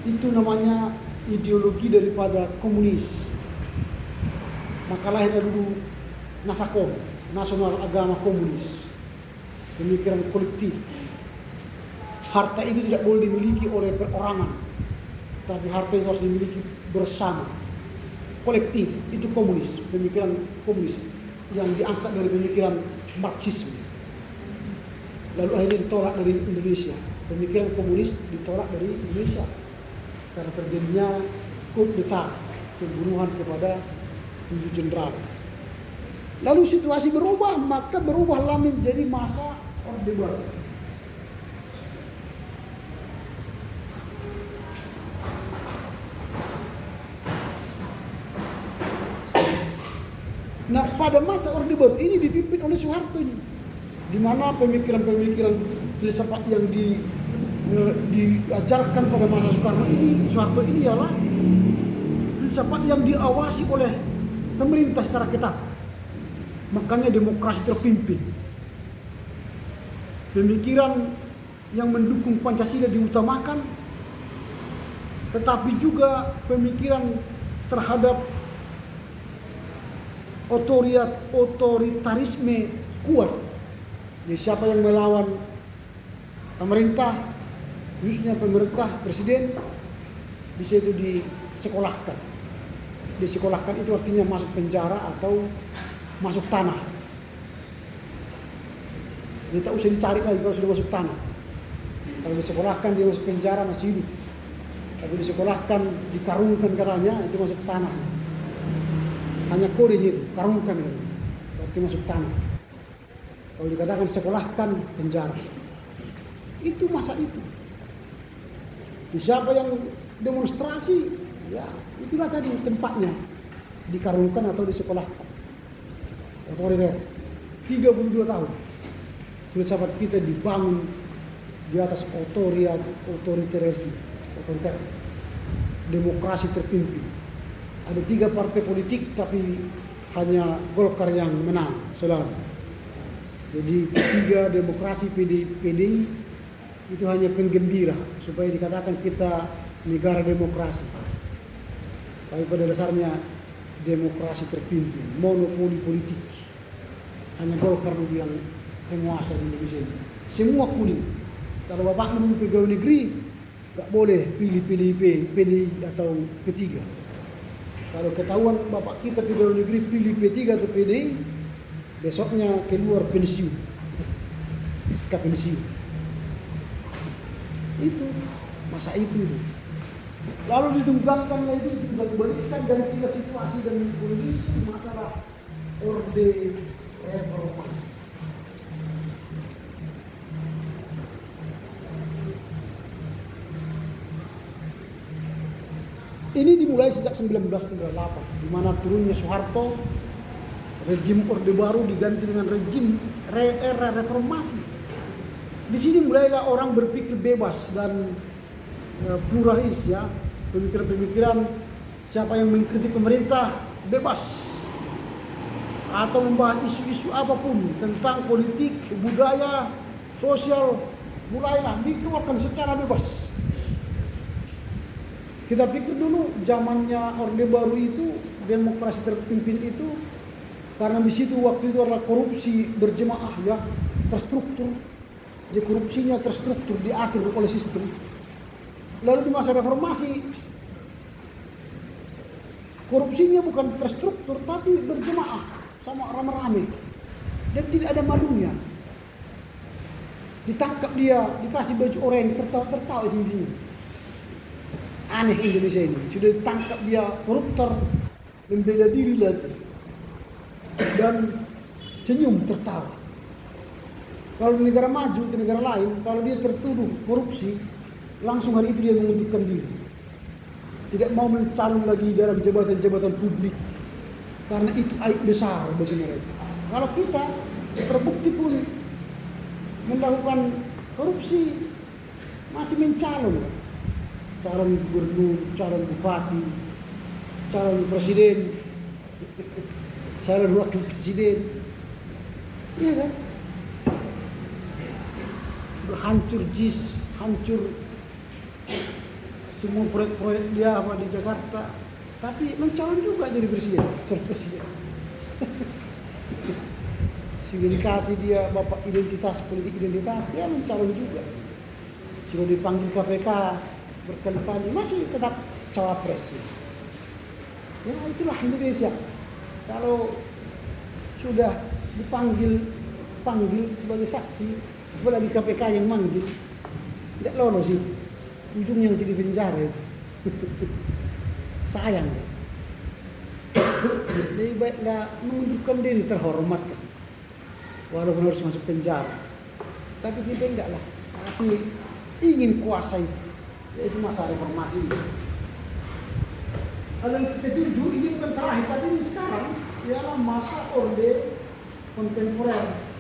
itu namanya ideologi daripada komunis. Maka lahirnya dulu Nasakom, Nasional Agama Komunis. Pemikiran kolektif. Harta itu tidak boleh dimiliki oleh perorangan, tapi harta itu harus dimiliki bersama. Kolektif, itu komunis, pemikiran komunis yang diangkat dari pemikiran Marxisme. Lalu akhirnya ditolak dari Indonesia. Pemikiran komunis ditolak dari Indonesia karena terjadinya coup d'etat, pembunuhan kepada 7 jenderal. Lalu situasi berubah, maka berubahlah menjadi masa Orde Baru. Nah, pada masa Orde Baru ini dipimpin oleh Soeharto ini, di mana pemikiran-pemikiran filsafat yang diajarkan pada masa Soeharto ini ialah filsafat yang diawasi oleh pemerintah secara ketat. Makanya demokrasi terpimpin. Pemikiran yang mendukung Pancasila diutamakan, tetapi juga pemikiran terhadap otoritarisme kuat. Jadi siapa yang melawan pemerintah, khususnya pemerintah presiden, bisa itu disekolahkan. Disekolahkan itu artinya masuk penjara atau masuk tanah. Jadi tak usah dicari lagi kalau sudah masuk tanah. Kalau disekolahkan dia masuk penjara masih hidup. Tapi disekolahkan, dikarungkan katanya, itu masuk tanah. Hanya kodenya itu, karungkan itu. Berarti masuk tanah. Kalau dikatakan sekolahkan, penjara. Itu masa itu. Siapa yang demonstrasi, ya itulah tadi tempatnya. Dikarungkan atau disekolahkan. Otoriter. 32 tahun. Filsafat kita dibangun di atas otoriterisme. Otoriter. Demokrasi terpimpin. Ada 3 partai politik tapi hanya Golkar yang menang selalu. Jadi 3 demokrasi PDI itu hanya penggembira supaya dikatakan kita negara demokrasi. Tapi pada dasarnya demokrasi terpimpin, monopoli politik. Hanya Golkar yang penguasa di Indonesia ini. Semua kuning. Kalau bapak mau pegawai negeri, tak boleh pilih PDI atau P3. Kalau ketahuan bapak kita pegawai negeri pilih P3 atau PDI, besoknya keluar pensiun, SK pensiun. Itu masa itu. Lalu ditumbangkanlah itu, dibalikan dari 3 situasi dan kondisi masalah Orde Reformasi. Ini dimulai sejak 1938, di mana turunnya Soeharto, rejim Orde Baru diganti dengan rejim era reformasi. Di sini mulailah orang berpikir bebas dan pluralis ya, pemikiran-pemikiran siapa yang mengkritik pemerintah bebas atau membahas isu-isu apapun tentang politik, budaya, sosial, mulailah dikeluarkan secara bebas. Kita pikir dulu zamannya Orde Baru itu demokrasi terpimpin itu karena di situ waktu itu adalah korupsi berjemaah ya, terstruktur. Jadi korupsinya terstruktur, diatur oleh sistem. Lalu di masa reformasi korupsinya bukan terstruktur tapi berjemaah sama rame-rame dan tidak ada malunya. Ditangkap dia, dikasih baju oranye, tertawa sendiri. Aneh Indonesia ini, sudah ditangkap dia koruptor, membela diri lagi dan senyum tertawa. Kalau di negara maju, di negara lain, kalau dia tertuduh korupsi, langsung hari itu dia mengundurkan diri. Tidak mau mencalon lagi dalam jabatan-jabatan publik. Karena itu aib besar bagi mereka. Kalau kita terbukti pun melakukan korupsi, masih mencalon. Calon gubernur, calon bupati, calon presiden, calon wakil presiden. Iya kan? Hancur JIS, hancur semua proyek-proyek dia apa di Jakarta, tapi mencalon juga jadi presiden, sudah dikasih dia bapak identitas, politik identitas, dia mencalon juga. Sudah dipanggil KPK berkali-kali, masih tetap cawapres. Ya itulah Indonesia. Kalau sudah dipanggil sebagai saksi, apalagi KPK yang manggil, tidak lolos sih. Ujungnya nanti di penjara itu. Sayang. Jadi baiklah mengundurkan diri terhormat kan. Walaupun harus masuk penjara. Tapi kita enggak lah. Masih ingin kuasa itu. Yaitu masa reformasi. Kalau yang kita tuju ini bukan terakhir, tapi ini sekarang ialah masa orde kontemporer.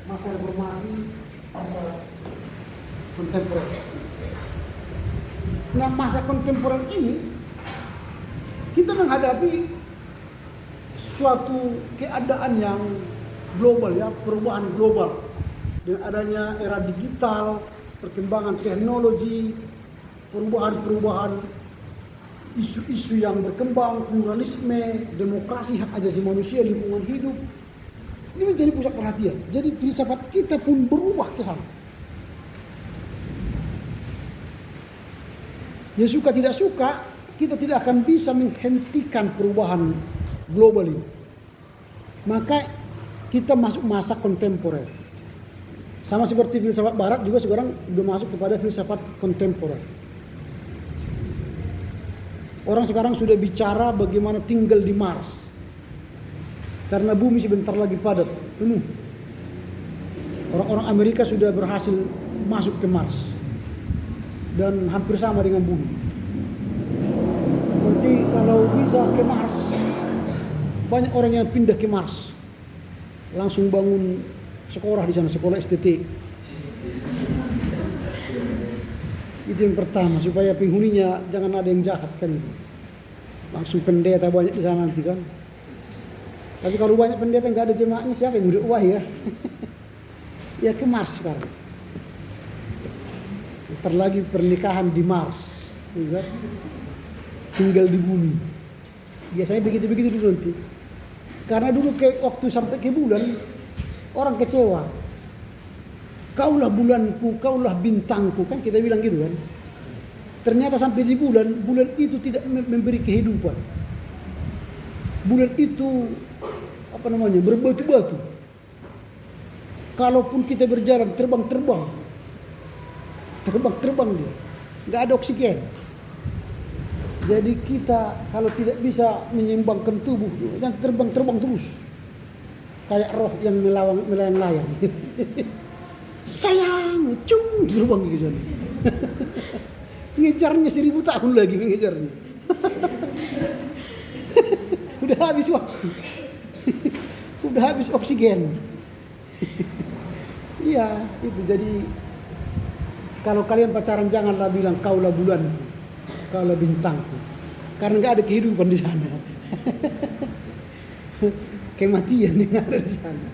Masa reformasi, masa kontemporer. Nah, masa kontemporer ini kita menghadapi suatu keadaan yang global ya, perubahan global dengan adanya era digital, perkembangan teknologi, perubahan-perubahan isu-isu yang berkembang, pluralisme, demokrasi, hak asasi manusia, lingkungan hidup. Ini menjadi pusat perhatian. Jadi filsafat kita pun berubah ke sana. Ya suka tidak suka, kita tidak akan bisa menghentikan perubahan global ini. Maka kita masuk masa kontemporer. Sama seperti filsafat barat juga sekarang sudah masuk kepada filsafat kontemporer. Orang sekarang sudah bicara bagaimana tinggal di Mars. Karena bumi sebentar lagi padat, penuh. Orang-orang Amerika sudah berhasil masuk ke Mars. Dan hampir sama dengan bumi. Nanti kalau bisa ke Mars, banyak orang yang pindah ke Mars. Langsung bangun sekolah di sana, sekolah STT. Itu yang pertama, supaya penghuninya jangan ada yang jahat kan. Langsung pendeta banyak di sana nanti kan. Tapi kalau banyak pendeta nggak ada jemaahnya, siapa yang udah ya? Ya ke Mars sekarang. Ntar lagi pernikahan di Mars, ya. Tinggal di bumi. Biasanya begitu-begitu dulu nanti. Karena dulu waktu sampai ke bulan, orang kecewa. Kaulah bulanku, kaulah bintangku, kan kita bilang gitu kan. Ternyata sampai di bulan itu tidak memberi kehidupan. Bulan itu berbatu-batu. Kalaupun kita berjalan terbang dia, nggak ada oksigen. Jadi kita kalau tidak bisa menyeimbangkan tubuh, dan terbang terus, kayak roh yang melayang-layang. Sayang, cung terbang gitu. Ngejarnya 1000 tahun lagi mengejarnya. Udah habis waktu. Udah habis oksigen. Iya, itu jadi kalau kalian pacaran janganlah bilang kaulah bulan, kaulah bintang. Karena nggak ada kehidupan di sana. Kematian yang ada di sana.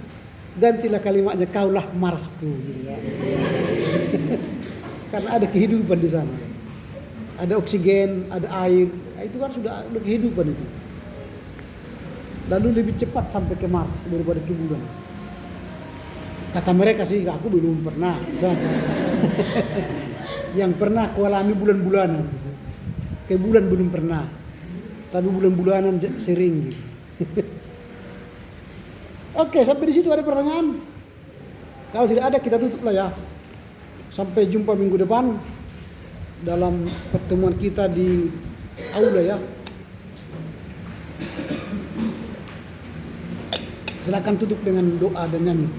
Gantilah kalimatnya kaulah Marsku gitu ya. Karena ada kehidupan di sana. Ada oksigen, ada air. Itu kan sudah ada kehidupan itu. Lalu lebih cepat sampai ke Mars daripada ke bulan. Kata mereka sih, aku belum pernah. Yang pernah aku alami bulan-bulanan. Ke bulan belum pernah. Tapi bulan-bulanan sering gitu. Oke, sampai di situ ada pertanyaan? Kalau tidak ada kita tutup lah ya. Sampai jumpa minggu depan dalam pertemuan kita di aula ya. Silakan tutup dengan doa dan nyanyi.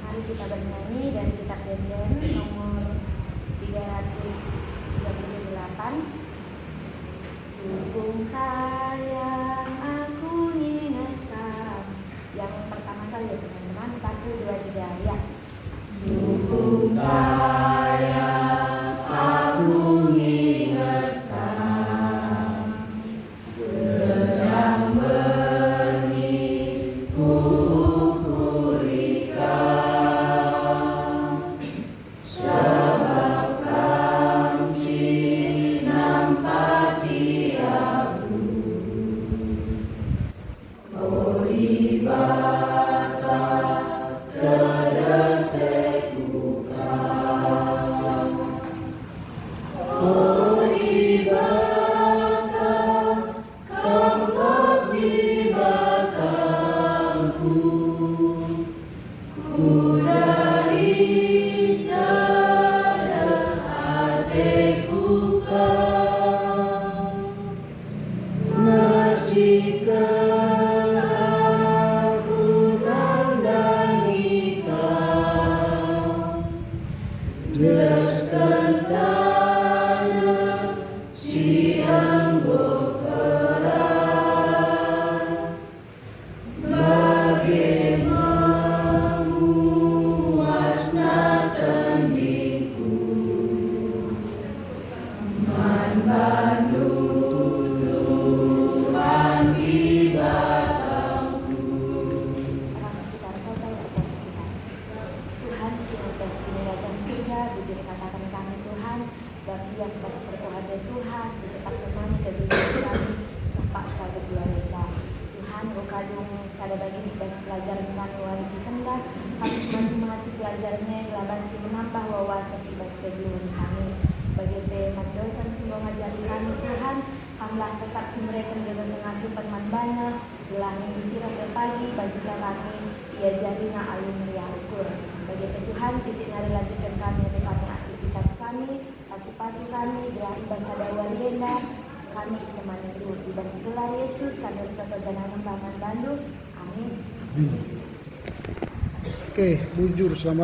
Mari kita bernyanyi dari kitab Genjen nomor 338. Dukungkah yang aku ingatkan. Yang pertama saja teman-teman, 1, 2, 3 ya. Dukungkah yang aku ingatkan. Gedang benih ku Oke, bujur selamat.